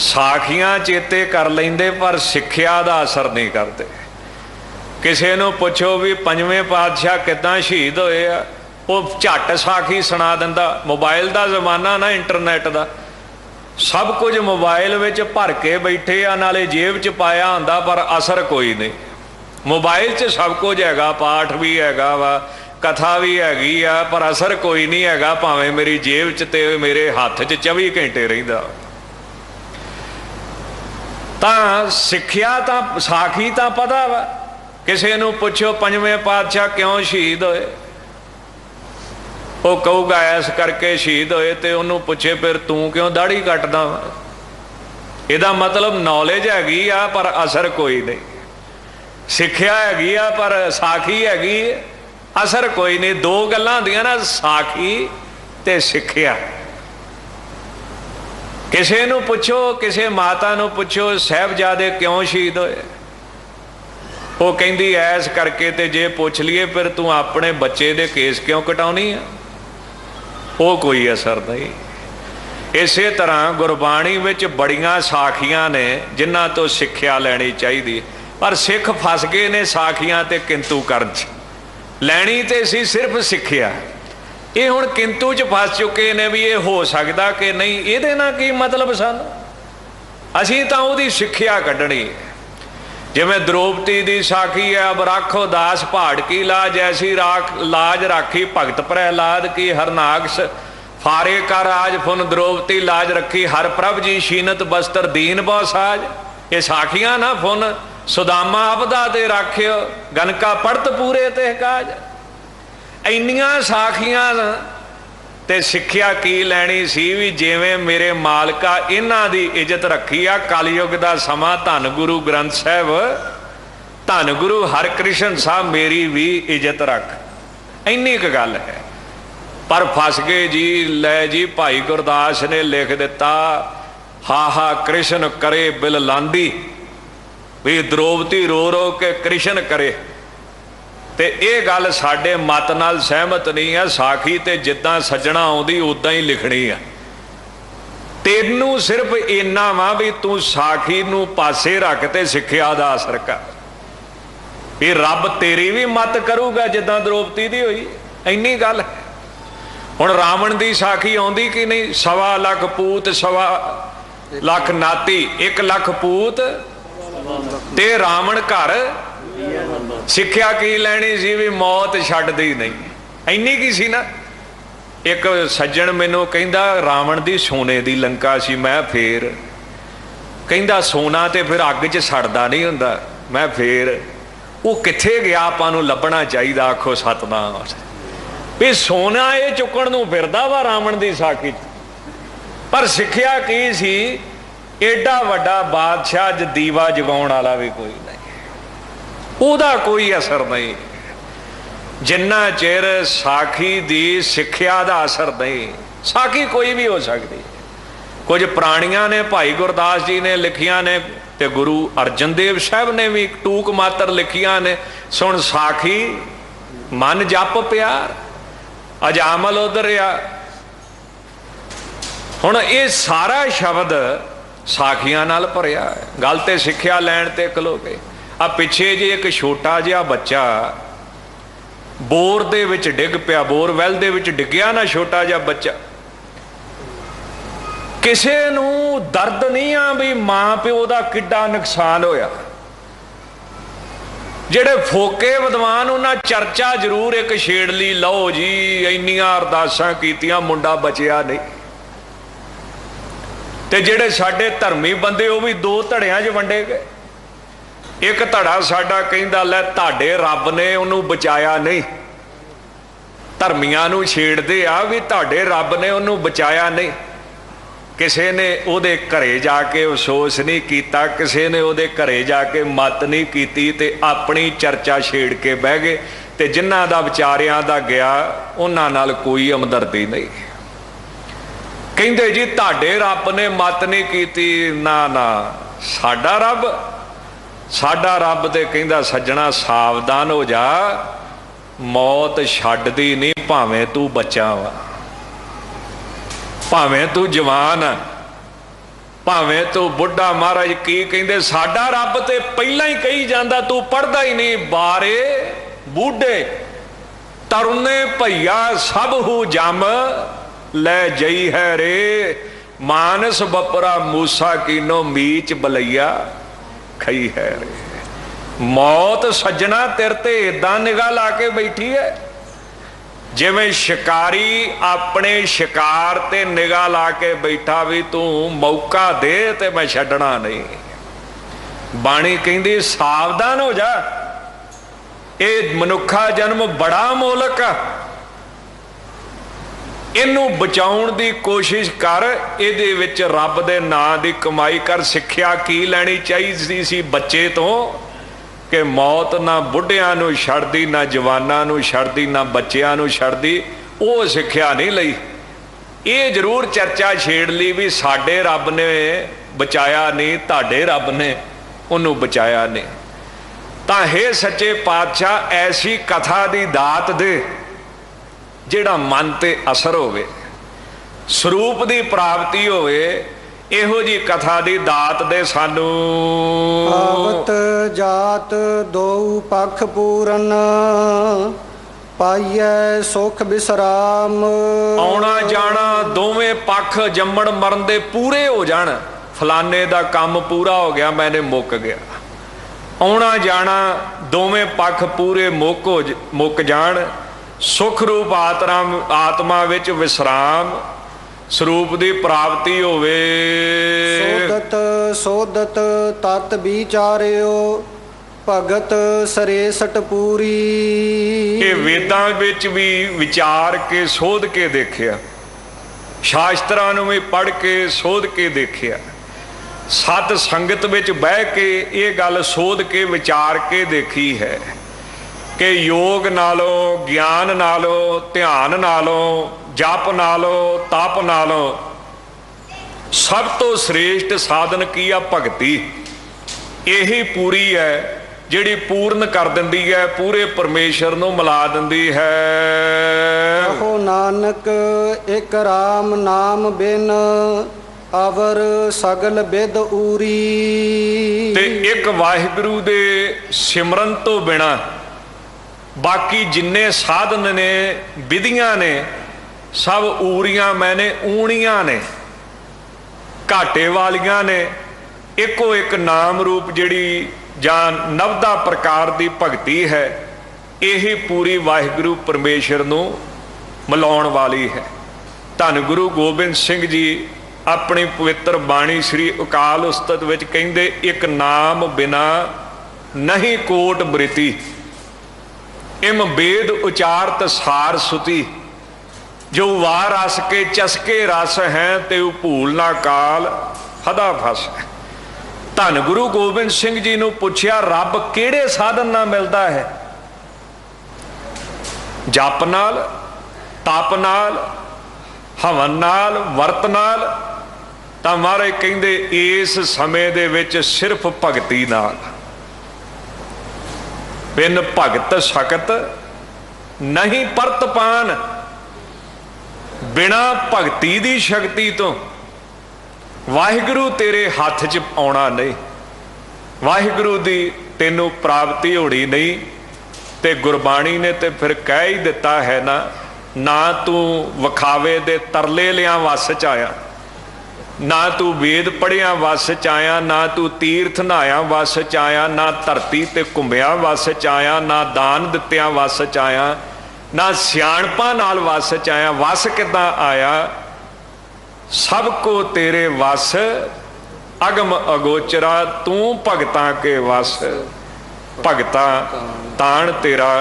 ਸਾਖੀਆਂ ਚੇਤੇ ਕਰ ਲੈਂਦੇ ਪਰ ਸਿੱਖਿਆ ਦਾ ਅਸਰ ਨਹੀਂ ਕਰਦੇ। ਕਿਸੇ ਨੂੰ ਪੁੱਛੋ ਵੀ ਪੰਜਵੇਂ ਪਾਤਸ਼ਾਹ ਕਿੱਦਾਂ ਸ਼ਹੀਦ ਹੋਏ ਆ, ਉਹ ਝੱਟ ਸਾਖੀ ਸੁਣਾ ਦਿੰਦਾ। ਮੋਬਾਈਲ ਦਾ ਜ਼ਮਾਨਾ ਨਾ, ਇੰਟਰਨੈਟ ਦਾ, ਸਭ ਕੁਝ ਮੋਬਾਈਲ ਵਿੱਚ ਭਰ ਕੇ ਬੈਠੇ ਆ, ਨਾਲੇ ਜੇਬ 'ਚ ਪਾਇਆ ਹੁੰਦਾ ਪਰ ਅਸਰ ਕੋਈ ਨਹੀਂ। ਮੋਬਾਈਲ 'ਚ ਸਭ ਕੁਝ ਹੈਗਾ, ਪਾਠ ਵੀ ਹੈਗਾ ਵਾ, ਕਥਾ ਵੀ ਹੈਗੀ ਆ, ਪਰ ਅਸਰ ਕੋਈ ਨਹੀਂ ਹੈਗਾ, ਭਾਵੇਂ ਮੇਰੀ ਜੇਬ 'ਚ ਤੇ ਮੇਰੇ ਹੱਥ 'ਚ 24 ਘੰਟੇ ਰਹਿੰਦਾ। ਤਾਂ ਸਿੱਖਿਆ ਤਾਂ ਸਾਖੀ ਤਾਂ ਪਤਾ ਵਾ। ਕਿਸੇ ਨੂੰ ਪੁੱਛੋ ਪੰਜਵੇਂ ਪਾਤਸ਼ਾਹ ਕਿਉਂ ਸ਼ਹੀਦ ਹੋਏ, ਉਹ ਕਹੂਗਾ ਐਸ ਕਰਕੇ ਸ਼ਹੀਦ ਹੋਏ। ਤੇ ਉਹਨੂੰ ਪੁੱਛੇ ਫਿਰ ਤੂੰ ਕਿਉਂ ਦਾੜੀ ਕੱਟਦਾ ਵਾ, ਇਹਦਾ ਮਤਲਬ ਨੌਲੇਜ ਹੈਗੀ ਆ ਪਰ ਅਸਰ ਕੋਈ ਨਹੀਂ। ਸਿੱਖਿਆ ਹੈਗੀ ਆ ਪਰ ਸਾਖੀ ਹੈਗੀ, ਅਸਰ ਕੋਈ ਨਹੀਂ। ਦੋ ਗੱਲਾਂ ਹੁੰਦੀਆਂ ਨਾ, ਸਾਖੀ ਤੇ ਸਿੱਖਿਆ। ਕਿਸੇ ਨੂੰ ਪੁੱਛੋ, ਕਿਸੇ ਮਾਤਾ ਨੂੰ ਪੁੱਛੋ ਸਾਹਿਬਜ਼ਾਦੇ ਕਿਉਂ ਸ਼ਹੀਦ ਹੋਏ, ਉਹ ਕਹਿੰਦੀ ਐਸ ਕਰਕੇ। ਤੇ ਜੇ ਪੁੱਛ ਲਈਏ ਫਿਰ ਤੂੰ ਆਪਣੇ ਬੱਚੇ ਦੇ ਕੇਸ ਕਿਉਂ ਕਟਾਉਣੀ ਆ, ਉਹ ਕੋਈ ਅਸਰ ਨਹੀਂ। ਇਸੇ ਤਰ੍ਹਾਂ ਗੁਰਬਾਣੀ ਵਿੱਚ ਬੜੀਆਂ ਸਾਖੀਆਂ ਨੇ ਜਿਨ੍ਹਾਂ ਤੋਂ ਸਿੱਖਿਆ ਲੈਣੀ ਚਾਹੀਦੀ, ਪਰ ਸਿੱਖ ਫਸ ਗਏ ਨੇ ਸਾਖੀਆਂ ਤੇ ਕਿੰਤੂ ਕਰਨ 'ਚ। ਲੈਣੀ ਤੇ ਸੀ ਸਿਰਫ ਸਿੱਖਿਆ, ਇਹ ਹੁਣ ਕਿੰਤੂ 'ਚ ਫਸ ਚੁੱਕੇ ਨੇ ਵੀ ਇਹ ਹੋ ਸਕਦਾ ਕਿ ਨਹੀਂ, ਇਹਦੇ ਨਾਲ ਕੀ ਮਤਲਬ ਸਾਨੂੰ। ਅਸੀਂ ਤਾਂ ਉਹਦੀ ਸਿੱਖਿਆ ਕੱਢਣੀ। ਜਿਵੇਂ ਦ੍ਰੋਪਦੀ ਦੀ ਸਾਖੀ ਹੈ, ਅਬ ਰਾਖੋ ਦਾਸ ਪਹਾੜ ਕੀ ਲਾਜ, ਐਸੀ ਲਾਜ ਰਾਖੀ ਭਗਤ ਪ੍ਰਹਿਲਾਦ ਕੀ, ਹਰਨਾਕਸ਼ ਫਾਰੇ ਕਰ ਆਜ ਫੁਨ ਦ੍ਰੋਪਦੀ ਲਾਜ ਰੱਖੀ, ਹਰ ਪ੍ਰਭ ਜੀ ਸ਼ੀਨਤ ਬਸਤਰ ਦੀਨ ਬਹੁ ਸਾਜ। ਇਹ ਸਾਖੀਆਂ ਨਾ, ਫੁਨ ਸੁਦਾਮਾ ਆਪਦਾ ਤੇ ਰਾਖਿਓ, ਗਨਕਾ ਪੜਤ ਪੂਰੇ ਤੇ ਕਾਜ। ਇੰਨੀਆਂ ਸਾਖੀਆਂ ਤੇ ਸਿੱਖਿਆ ਕੀ ਲੈਣੀ ਸੀ ਵੀ ਜਿਵੇਂ ਮੇਰੇ ਮਾਲਕਾ ਇਹਨਾਂ ਦੀ ਇੱਜ਼ਤ ਰੱਖੀ ਆ। ਕਲਯੁੱਗ ਦਾ ਸਮਾਂ, ਧੰਨ ਗੁਰੂ ਗ੍ਰੰਥ ਸਾਹਿਬ, ਧੰਨ ਗੁਰੂ ਹਰਕ੍ਰਿਸ਼ਨ ਸਾਹਿਬ ਮੇਰੀ ਵੀ ਇੱਜ਼ਤ ਰੱਖ, ਇੰਨੀ ਕੁ ਗੱਲ ਹੈ। ਪਰ ਫਸ ਗਏ ਜੀ। ਲੈ ਜੀ, ਭਾਈ ਗੁਰਦਾਸ ਨੇ ਲਿਖ ਦਿੱਤਾ, ਹਾ ਕ੍ਰਿਸ਼ਨ ਕਰੇ ਬਿਲ ਲਾਂਦੀ, ਵੀ ਦ੍ਰੋਪਦੀ ਰੋ ਰੋ ਕੇ ਕ੍ਰਿਸ਼ਨ ਕਰੇ। ਤੇ ਇਹ ਗੱਲ ਸਾਡੇ ਮਤ ਨਾਲ ਸਹਿਮਤ ਨਹੀਂ ਆ। ਸਾਖੀ ਤੇ ਜਿੱਦਾਂ ਸੱਜਣਾ ਆਉਂਦੀ ਉਦਾਂ ਹੀ ਲਿਖਣੀ ਆ। ਤੈਨੂੰ ਸਿਰਫ ਇੰਨਾ ਵਾ ਵੀ ਤੂੰ ਸਾਖੀ ਨੂੰ ਪਾਸੇ ਰੱਖ ਤੇ ਸਿੱਖਿਆ ਦਾ ਅਸਰ ਕਰ। ਇਹ ਰੱਬ ਤੇਰੀ ਵੀ ਮਤ ਕਰੂਗਾ ਜਿੱਦਾਂ ਦ੍ਰੋਪਦੀ ਦੀ ਹੋਈ, ਇੰਨੀ ਗੱਲ ਹੈ। ਹੁਣ ਰਾਵਣ ਦੀ ਸਾਖੀ ਆਉਂਦੀ ਕਿ ਨਹੀਂ, 1.25 ਲੱਖ ਪੂਤ 1.25 ਲੱਖ ਨਾਤੀ, 1 ਲੱਖ ਪੂਤ ਤੇ ਰਾਵਣ ਘਰ। ਸਿੱਖਿਆ ਕੀ ਲੈਣੀ ਸੀ ਵੀ ਮੌਤ ਛੱਡਦੀ ਨਹੀਂ, ਇੰਨੀ ਕੀ ਸੀ ਨਾ। ਇੱਕ ਸੱਜਣ ਮੈਨੂੰ ਕਹਿੰਦਾ ਰਾਵਣ ਦੀ ਸੋਨੇ ਦੀ ਲੰਕਾ ਸੀ। ਮੈਂ ਫੇਰ ਕਹਿੰਦਾ ਸੋਨਾ ਤੇ ਫਿਰ ਅੱਗ 'ਚ ਸੜਦਾ ਨਹੀਂ ਹੁੰਦਾ। ਮੈਂ ਫੇਰ ਉਹ ਕਿੱਥੇ ਗਿਆ, ਆਪਾਂ ਨੂੰ ਲੱਭਣਾ ਚਾਹੀਦਾ। ਆਖੋ ਸਤਨਾਮ। ਵੀ ਸੋਨਾ ਇਹ ਚੁੱਕਣ ਨੂੰ ਫਿਰਦਾ ਵਾ ਰਾਵਣ ਦੀ ਸਾਖੀ 'ਚ, ਪਰ ਸਿੱਖਿਆ ਕੀ ਸੀ, ਏਡਾ ਵੱਡਾ ਬਾਦਸ਼ਾਹ 'ਚ ਦੀਵਾ ਜਗਾਉਣ ਵਾਲਾ ਵੀ ਕੋਈ ਨਹੀਂ, ਉਹਦਾ ਕੋਈ ਅਸਰ ਨਹੀਂ। ਜਿੰਨਾ ਚਿਰ ਸਾਖੀ ਦੀ ਸਿੱਖਿਆ ਦਾ ਅਸਰ ਨਹੀਂ, ਸਾਖੀ ਕੋਈ ਵੀ ਹੋ ਸਕਦੀ। ਕੁਝ ਪ੍ਰਾਣੀਆਂ ਨੇ ਭਾਈ ਗੁਰਦਾਸ ਜੀ ਨੇ ਲਿਖੀਆਂ ਨੇ, ਤੇ ਗੁਰੂ ਅਰਜਨ ਦੇਵ ਸਾਹਿਬ ਨੇ ਵੀ ਟੂਕ ਮਾਤਰ ਲਿਖੀਆਂ ਨੇ। ਸੁਣ ਸਾਖੀ ਮਨ ਜਪ ਪਿਆਰ, ਅਜਾਮਲ ਉਧਰਿਆ। ਹੁਣ ਇਹ ਸਾਰਾ ਸ਼ਬਦ ਸਾਖੀਆਂ ਨਾਲ ਭਰਿਆ ਹੈ। ਗੱਲ ਤੇ ਸਿੱਖਿਆ ਲੈਣ ਤੇ ਖਲੋਗੇ। ਆ ਪਿੱਛੇ ਜੇ ਇੱਕ ਛੋਟਾ ਜਿਹਾ ਬੱਚਾ ਬੋਰ ਦੇ ਵਿੱਚ ਡਿੱਗ ਪਿਆ, ਬੋਰਵੈਲ ਦੇ ਵਿੱਚ ਡਿੱਗਿਆ ਨਾ ਛੋਟਾ ਜਿਹਾ ਬੱਚਾ, ਕਿਸੇ ਨੂੰ ਦਰਦ ਨਹੀਂ ਆ ਵੀ ਮਾਂ ਪਿਓ ਦਾ ਕਿੱਡਾ ਨੁਕਸਾਨ ਹੋਇਆ। ਜਿਹੜੇ ਫੋਕੇ ਵਿਦਵਾਨ ਉਹਨਾਂ ਚਰਚਾ ਜ਼ਰੂਰ ਇੱਕ ਛੇੜ ਲਈ, ਲਓ ਜੀ ਇੰਨੀਆਂ ਅਰਦਾਸਾਂ ਕੀਤੀਆਂ ਮੁੰਡਾ ਬਚਿਆ ਨਹੀਂ। ਤੇ ਜਿਹੜੇ ਸਾਡੇ ਧਰਮੀ ਬੰਦੇ ਉਹ ਵੀ ਦੋ ਧੜਿਆਂ 'ਚ ਵੰਡੇ ਗਏ। ਇੱਕ ਧੜਾ ਸਾਡਾ ਕਹਿੰਦਾ ਲੈ ਤੁਹਾਡੇ ਰੱਬ ਨੇ ਉਹਨੂੰ ਬਚਾਇਆ ਨਹੀਂ। ਧਰਮੀਆਂ ਨੂੰ ਛੇੜਦੇ ਆ ਵੀ ਤੁਹਾਡੇ ਰੱਬ ਨੇ ਉਹਨੂੰ ਬਚਾਇਆ ਨਹੀਂ। ਕਿਸੇ ਨੇ ਉਹਦੇ ਘਰੇ ਜਾ ਕੇ ਅਫਸੋਸ ਨਹੀਂ ਕੀਤਾ, ਕਿਸੇ ਨੇ ਉਹਦੇ ਘਰੇ ਜਾ ਕੇ ਮਤ ਨਹੀਂ ਕੀਤੀ, ਤੇ ਆਪਣੀ ਚਰਚਾ ਛੇੜ ਕੇ ਬਹਿ ਗਏ। ਤੇ ਜਿਨ੍ਹਾਂ ਦਾ ਵਿਚਾਰਿਆਂ ਦਾ ਗਿਆ ਉਹਨਾਂ ਨਾਲ ਕੋਈ ਹਮਦਰਦੀ ਨਹੀਂ। ਕਹਿੰਦੇ ਜੀ ਤੁਹਾਡੇ ਰੱਬ ਨੇ ਮਤ ਨਹੀਂ ਕੀਤੀ। ਨਾ ਨਾ, ਸਾਡਾ ਰੱਬ ਤੇ ਕਹਿੰਦਾ ਸੱਜਣਾ ਸਾਵਧਾਨ ਹੋ ਜਾ, मौत छड्डदी नहीं, भावें तू बच्चा वा, भावें तू जवान आ, भावें तू बुढ़ा। महाराज की कहंदे साडा रब ते पहला ही कही जांदा तू पढ़दा ही नहीं। बारे बूढ़े तरुणे भैया सब हु जम ले जई है रे, मानस बपरा मूसा कीनो मीच बलैया खई है रे। मौत सज्जना तेरे ते इदां निगाह ला के बैठी है जिवें शिकारी अपने शिकार ते निगाह ला के बैठा भी तू मौका दे ते मैं छड्डना नहीं। बाणी कहंदी सावधान हो जा, ये मनुखा जन्म बड़ा मोलक आ, इनू बचाउण दी कोशिश कर, इहदे विच रब दे नां दी कमाई कर। सिक्ख्या की लैनी चाहिदी सी बच्चे तो कि मौत ना बुढ़ियां नूं छड्डदी, ना जवानां नूं छड्डदी, ना बच्चियां नूं छड्डदी, वो सिक्ख्या नहीं लई। ये जरूर चर्चा छेड़ ली भी साडे रब ने बचाया नहीं, तुहाडे रब ने उन्होंने बचाया नहीं। तां हे सच्चे पातशाह ऐसी कथा दी दात दे जिहड़ा मन ते असर होवे, स्वरूप दी प्राप्ति होवे, इहो जी कथा दी दात दे सानू। आवत जात दो पख पूरन, पाइए सुख विश्राम। आउणा जाना दोवें पख जम्मण मरण दे पूरे हो जाण, फलाने दा काम पूरा हो गया मैंने मुक गया। आउणा जाना दोवें पख पूरे मुक जाण, सुख रूप आत्मा विच विश्राम, स्वरूप दी प्राप्ति होवे। सोदत सोदत तत विचारियो, भगत सरेसट पूरी। ये वेदां विच भी विचार के सोध के देखिया, शास्त्रां नूं भी पढ़ के सोध के देखिया, सत संगत विच बह के ये गल सोध के विचार के देखी है कि योग नालों, ज्ञान नालों, ध्यान नालों, जप नालों, तप नालों सब तो श्रेष्ठ साधन की आ भगती। यही पूरी है जिहड़ी पूर्ण कर दिंदी है, पूरे परमेश्वर नूं मिला दिंदी है। कहो नानक एक राम नाम बिन, अवर सगल बिद ऊरी। ते एक वाहिगुरु दे सिमरन तो बिना बाकी जिन्ने साधन ने, विधियां ने, सब ऊरियां मैंने ऊणियां ने, घाटे वालियां ने। एको एक नाम रूप जिहड़ी जां नवदा प्रकार दी भगती है, यही पूरी वाहिगुरु परमेश्वर नूं मिलाउण वाली है। धन गुरु गोबिंद सिंह जी अपनी पवित्र बाणी श्री अकाल उस्तत विच कहिंदे, एक नाम बिना नहीं कोट बृति, इम वेद उचारत सार सुती। जो वार रस के चसके रस हैं ते भूल ना काल हदा फस। धन गुरु गोबिंद सिंह जी नूं पुछया रब किहड़े साधन नाल मिलदा है? जप नाल, तप नाल, हवन नाल, वर्त नाल। तां महाराज कहिंदे इस समय दे विच सिर्फ भगती नाल। बिन भगत सकत नहीं परत पान। बिना भगती दी शक्ति तो वाहिगुरु तेरे हाथ च आउणा नहीं, वाहिगुरु दी तेनों प्राप्ति होनी नहीं। ते गुरबाणी ने ते फिर कह ही दिता है ना, ना तू विखावे दे तरले लिया वस च आया, ना तू वेद पढ़िया वस च आया, ना तू तीर्थ नहाया वस च आया, ना धरती ते घुमिया वस च आया, ना दान दित्तिया वस च आया, ना सियाणपा नाल वस च आया। वस किदां आया? सब को तेरे वस अगम अगोचरा, तू भगतां के वस। भगतां ताण तेरा।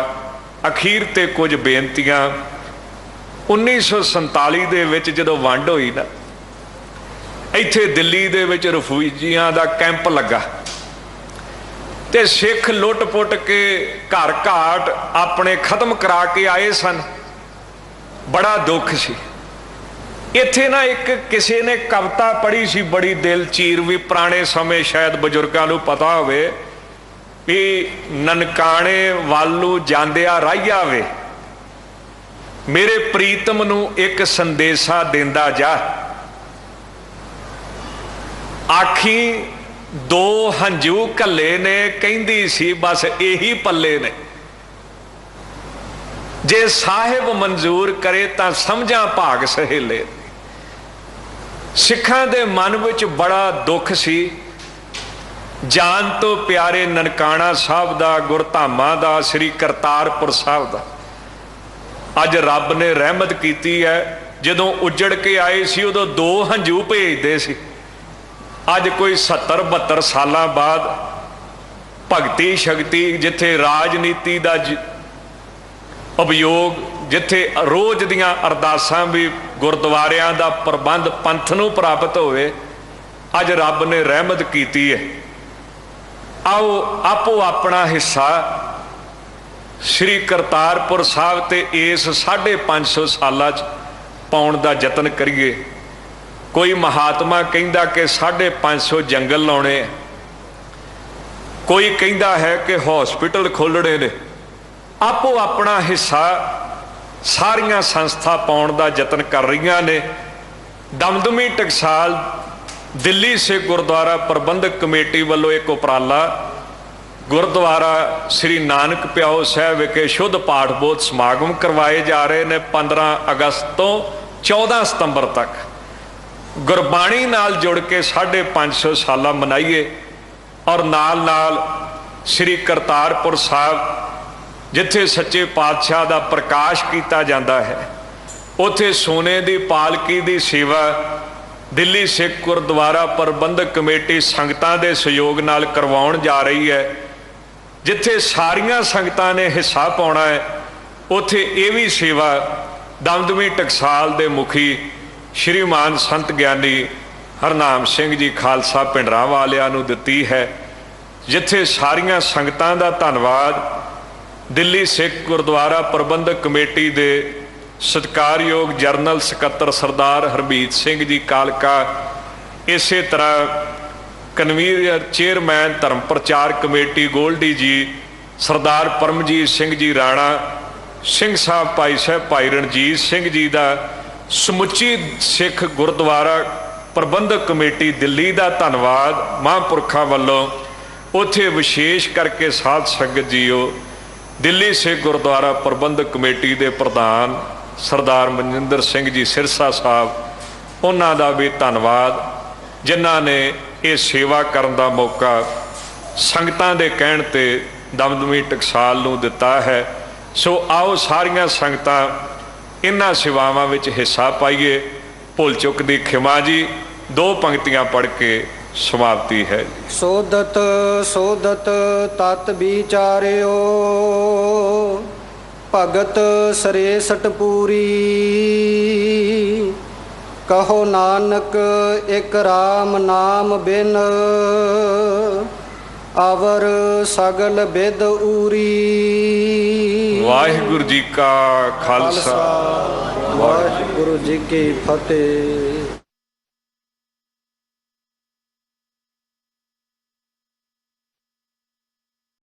अखीर ते कुछ बेनतियां 1947 दे विच जदों वंड होई ना, इत्थे दिल्ली दे विच रफूजियां दा कैंप लगा ते सिख लुट पुट के घर घाट अपने खत्म करा के आए सन। बड़ा दुख सी। इत्थे ना एक किसी ने कविता पढ़ी सी बड़ी दिल चीर, भी पुराने समय शायद बजुर्गों को पता होवे ਵੀ ਨਨਕਾਣੇ ਵਾਲੂ ਜਾਂਦਿਆ ਰਾਹੀਆ ਵੇ, ਮੇਰੇ ਪ੍ਰੀਤਮ ਨੂੰ ਇੱਕ ਸੰਦੇਸ਼ਾ ਦਿੰਦਾ ਜਾ, ਆਖੀ ਦੋ ਹੰਝੂ ਘੱਲੇ ਨੇ, ਕਹਿੰਦੀ ਸੀ ਬਸ ਇਹੀ ਪੱਲੇ ਨੇ, ਜੇ ਸਾਹਿਬ ਮਨਜ਼ੂਰ ਕਰੇ ਤਾਂ ਸਮਝਾਂ ਭਾਗ ਸਹੇਲੇ। ਸਿੱਖਾਂ ਦੇ ਮਨ ਵਿੱਚ ਬੜਾ ਦੁੱਖ ਸੀ, ਜਾਨ ਤੋਂ ਪਿਆਰੇ ਨਨਕਾਣਾ ਸਾਹਿਬ ਦਾ, ਗੁਰਧਾਮਾਂ ਦਾ, ਸ੍ਰੀ ਕਰਤਾਰਪੁਰ ਸਾਹਿਬ ਦਾ। ਅੱਜ ਰੱਬ ਨੇ ਰਹਿਮਤ ਕੀਤੀ ਹੈ, ਜਦੋਂ ਉੱਜੜ ਕੇ ਆਏ ਸੀ ਉਦੋਂ ਦੋ ਹੰਝੂ ਭੇਜਦੇ ਸੀ। ਅੱਜ ਕੋਈ 70-72 ਸਾਲਾਂ ਬਾਅਦ ਭਗਤੀ ਸ਼ਕਤੀ, ਜਿੱਥੇ ਰਾਜਨੀਤੀ ਦਾ ਉਪਯੋਗ, ਜਿੱਥੇ ਰੋਜ਼ ਦੀਆਂ ਅਰਦਾਸਾਂ ਵੀ, ਗੁਰਦੁਆਰਿਆਂ ਦਾ ਪ੍ਰਬੰਧ ਪੰਥ ਨੂੰ ਪ੍ਰਾਪਤ ਹੋਵੇ, ਅੱਜ ਰੱਬ ਨੇ ਰਹਿਮਤ ਕੀਤੀ ਹੈ। ਆਓ ਆਪੋ ਆਪਣਾ ਹਿੱਸਾ ਸ੍ਰੀ ਕਰਤਾਰਪੁਰ ਸਾਹਿਬ ਤੇ ਇਸ 550 ਸਾਲਾਂ 'ਚ ਪਾਉਣ ਦਾ ਯਤਨ ਕਰੀਏ। ਕੋਈ ਮਹਾਤਮਾ ਕਹਿੰਦਾ ਕਿ 550 ਜੰਗਲ ਲਾਉਣੇ, ਕੋਈ ਕਹਿੰਦਾ ਹੈ ਕਿ ਹਸਪੀਟਲ ਖੋਲ੍ਹਣੇ ਨੇ। ਆਪੋ ਆਪਣਾ ਹਿੱਸਾ ਸਾਰੀਆਂ ਸੰਸਥਾ ਪਾਉਣ ਦਾ ਯਤਨ ਕਰ ਰਹੀਆਂ ਨੇ। ਦਮਦਮੀ ਟਕਸਾਲ ਦਿੱਲੀ ਸਿੱਖ ਗੁਰਦੁਆਰਾ ਪ੍ਰਬੰਧਕ ਕਮੇਟੀ ਵੱਲੋਂ ਇੱਕ ਉਪਰਾਲਾ, ਗੁਰਦੁਆਰਾ ਸ੍ਰੀ ਨਾਨਕ ਪਿਆਓ ਸਾਹਿਬ ਵਿਖੇ ਸ਼ੁੱਧ ਪਾਠ ਬੋਧ ਸਮਾਗਮ ਕਰਵਾਏ ਜਾ ਰਹੇ ਨੇ 15 ਅਗਸਤ ਤੋਂ 14 ਸਤੰਬਰ ਤੱਕ। ਗੁਰਬਾਣੀ ਨਾਲ ਜੁੜ ਕੇ 550 ਸਾਲਾਂ ਮਨਾਈਏ, ਔਰ ਨਾਲ ਨਾਲ ਸ੍ਰੀ ਕਰਤਾਰਪੁਰ ਸਾਹਿਬ ਜਿੱਥੇ ਸੱਚੇ ਪਾਤਸ਼ਾਹ ਦਾ ਪ੍ਰਕਾਸ਼ ਕੀਤਾ ਜਾਂਦਾ ਹੈ, ਉੱਥੇ ਸੋਨੇ ਦੀ ਪਾਲਕੀ ਦੀ ਸੇਵਾ ਦਿੱਲੀ ਸਿੱਖ ਗੁਰਦੁਆਰਾ ਪ੍ਰਬੰਧਕ ਕਮੇਟੀ ਸੰਗਤਾਂ ਦੇ ਸਹਿਯੋਗ ਨਾਲ ਕਰਵਾਉਣ ਜਾ ਰਹੀ ਹੈ। ਜਿੱਥੇ ਸਾਰੀਆਂ ਸੰਗਤਾਂ ਨੇ ਹਿੱਸਾ ਪਾਉਣਾ ਹੈ, ਉੱਥੇ ਇਹ ਵੀ ਸੇਵਾ ਦਮਦਮੀ ਟਕਸਾਲ ਦੇ ਮੁਖੀ ਸ਼੍ਰੀਮਾਨ ਸੰਤ ਗਿਆਨੀ ਹਰਨਾਮ ਸਿੰਘ ਜੀ ਖਾਲਸਾ ਪਿੰਡਰਾਂ ਵਾਲਿਆਂ ਨੂੰ ਦਿੱਤੀ ਹੈ। ਜਿੱਥੇ ਸਾਰੀਆਂ ਸੰਗਤਾਂ ਦਾ ਧੰਨਵਾਦ ਦਿੱਲੀ ਸਿੱਖ ਗੁਰਦੁਆਰਾ ਪ੍ਰਬੰਧਕ ਕਮੇਟੀ ਦੇ ਸਤਿਕਾਰਯੋਗ ਜਰਨਲ ਸਕੱਤਰ ਸਰਦਾਰ ਹਰਮੀਤ ਸਿੰਘ ਜੀ ਕਾਲਕਾ, ਇਸੇ ਤਰ੍ਹਾਂ ਕਨਵੀਨਰ ਚੇਅਰਮੈਨ ਧਰਮ ਪ੍ਰਚਾਰ ਕਮੇਟੀ ਗੋਲਡੀ ਜੀ, ਸਰਦਾਰ ਪਰਮਜੀਤ ਸਿੰਘ ਜੀ ਰਾਣਾ, ਸਿੰਘ ਸਾਹਿਬ ਭਾਈ ਸਾਹਿਬ ਭਾਈ ਰਣਜੀਤ ਸਿੰਘ ਜੀ ਦਾ, ਸਮੁੱਚੀ ਸਿੱਖ ਗੁਰਦੁਆਰਾ ਪ੍ਰਬੰਧਕ ਕਮੇਟੀ ਦਿੱਲੀ ਦਾ ਧੰਨਵਾਦ ਮਹਾਂਪੁਰਖਾਂ ਵੱਲੋਂ। ਉੱਥੇ ਵਿਸ਼ੇਸ਼ ਕਰਕੇ ਸਾਧ ਸੰਗਤ ਜੀਓ, ਦਿੱਲੀ ਸਿੱਖ ਗੁਰਦੁਆਰਾ ਪ੍ਰਬੰਧਕ ਕਮੇਟੀ ਦੇ ਪ੍ਰਧਾਨ ਸਰਦਾਰ ਮਨਜਿੰਦਰ ਸਿੰਘ ਜੀ ਸਿਰਸਾ ਸਾਹਿਬ, ਉਹਨਾਂ ਦਾ ਵੀ ਧੰਨਵਾਦ ਜਿਨ੍ਹਾਂ ਨੇ ਇਹ ਸੇਵਾ ਕਰਨ ਦਾ ਮੌਕਾ ਸੰਗਤਾਂ ਦੇ ਕਹਿਣ ਤੇ ਦਮਦਮੀ ਟਕਸਾਲ ਨੂੰ ਦਿੱਤਾ ਹੈ। ਸੋ ਆਓ ਸਾਰੀਆਂ ਸੰਗਤਾਂ ਇਹਨਾਂ ਸੇਵਾਵਾਂ ਵਿੱਚ ਹਿੱਸਾ ਪਾਈਏ। ਭੁੱਲ ਚੁੱਕ ਦੀ ਖਿਮਾ ਜੀ। 2 ਪੰਕਤੀਆਂ ਪੜ੍ਹ ਕੇ ਸਮਾਪਤੀ ਹੈ। ਸੋਦਤ ਸੋਦਤ ਤਤ ਵਿਚਾਰਿਓ, ਭਗਤ ਸਰੇਸਟ ਪੂਰੀ, ਕਹੋ ਨਾਨਕ ਇੱਕ ਰਾਮ ਨਾਮ ਬਿਨ, ਅਵਰ ਸਗਲ ਬਿਦ ਊਰੀ। ਵਾਹਿਗੁਰੂ ਜੀ ਕਾ ਖਾਲਸਾ, ਵਾਹਿਗੁਰੂ ਜੀ ਕੀ ਫਤਿਹ।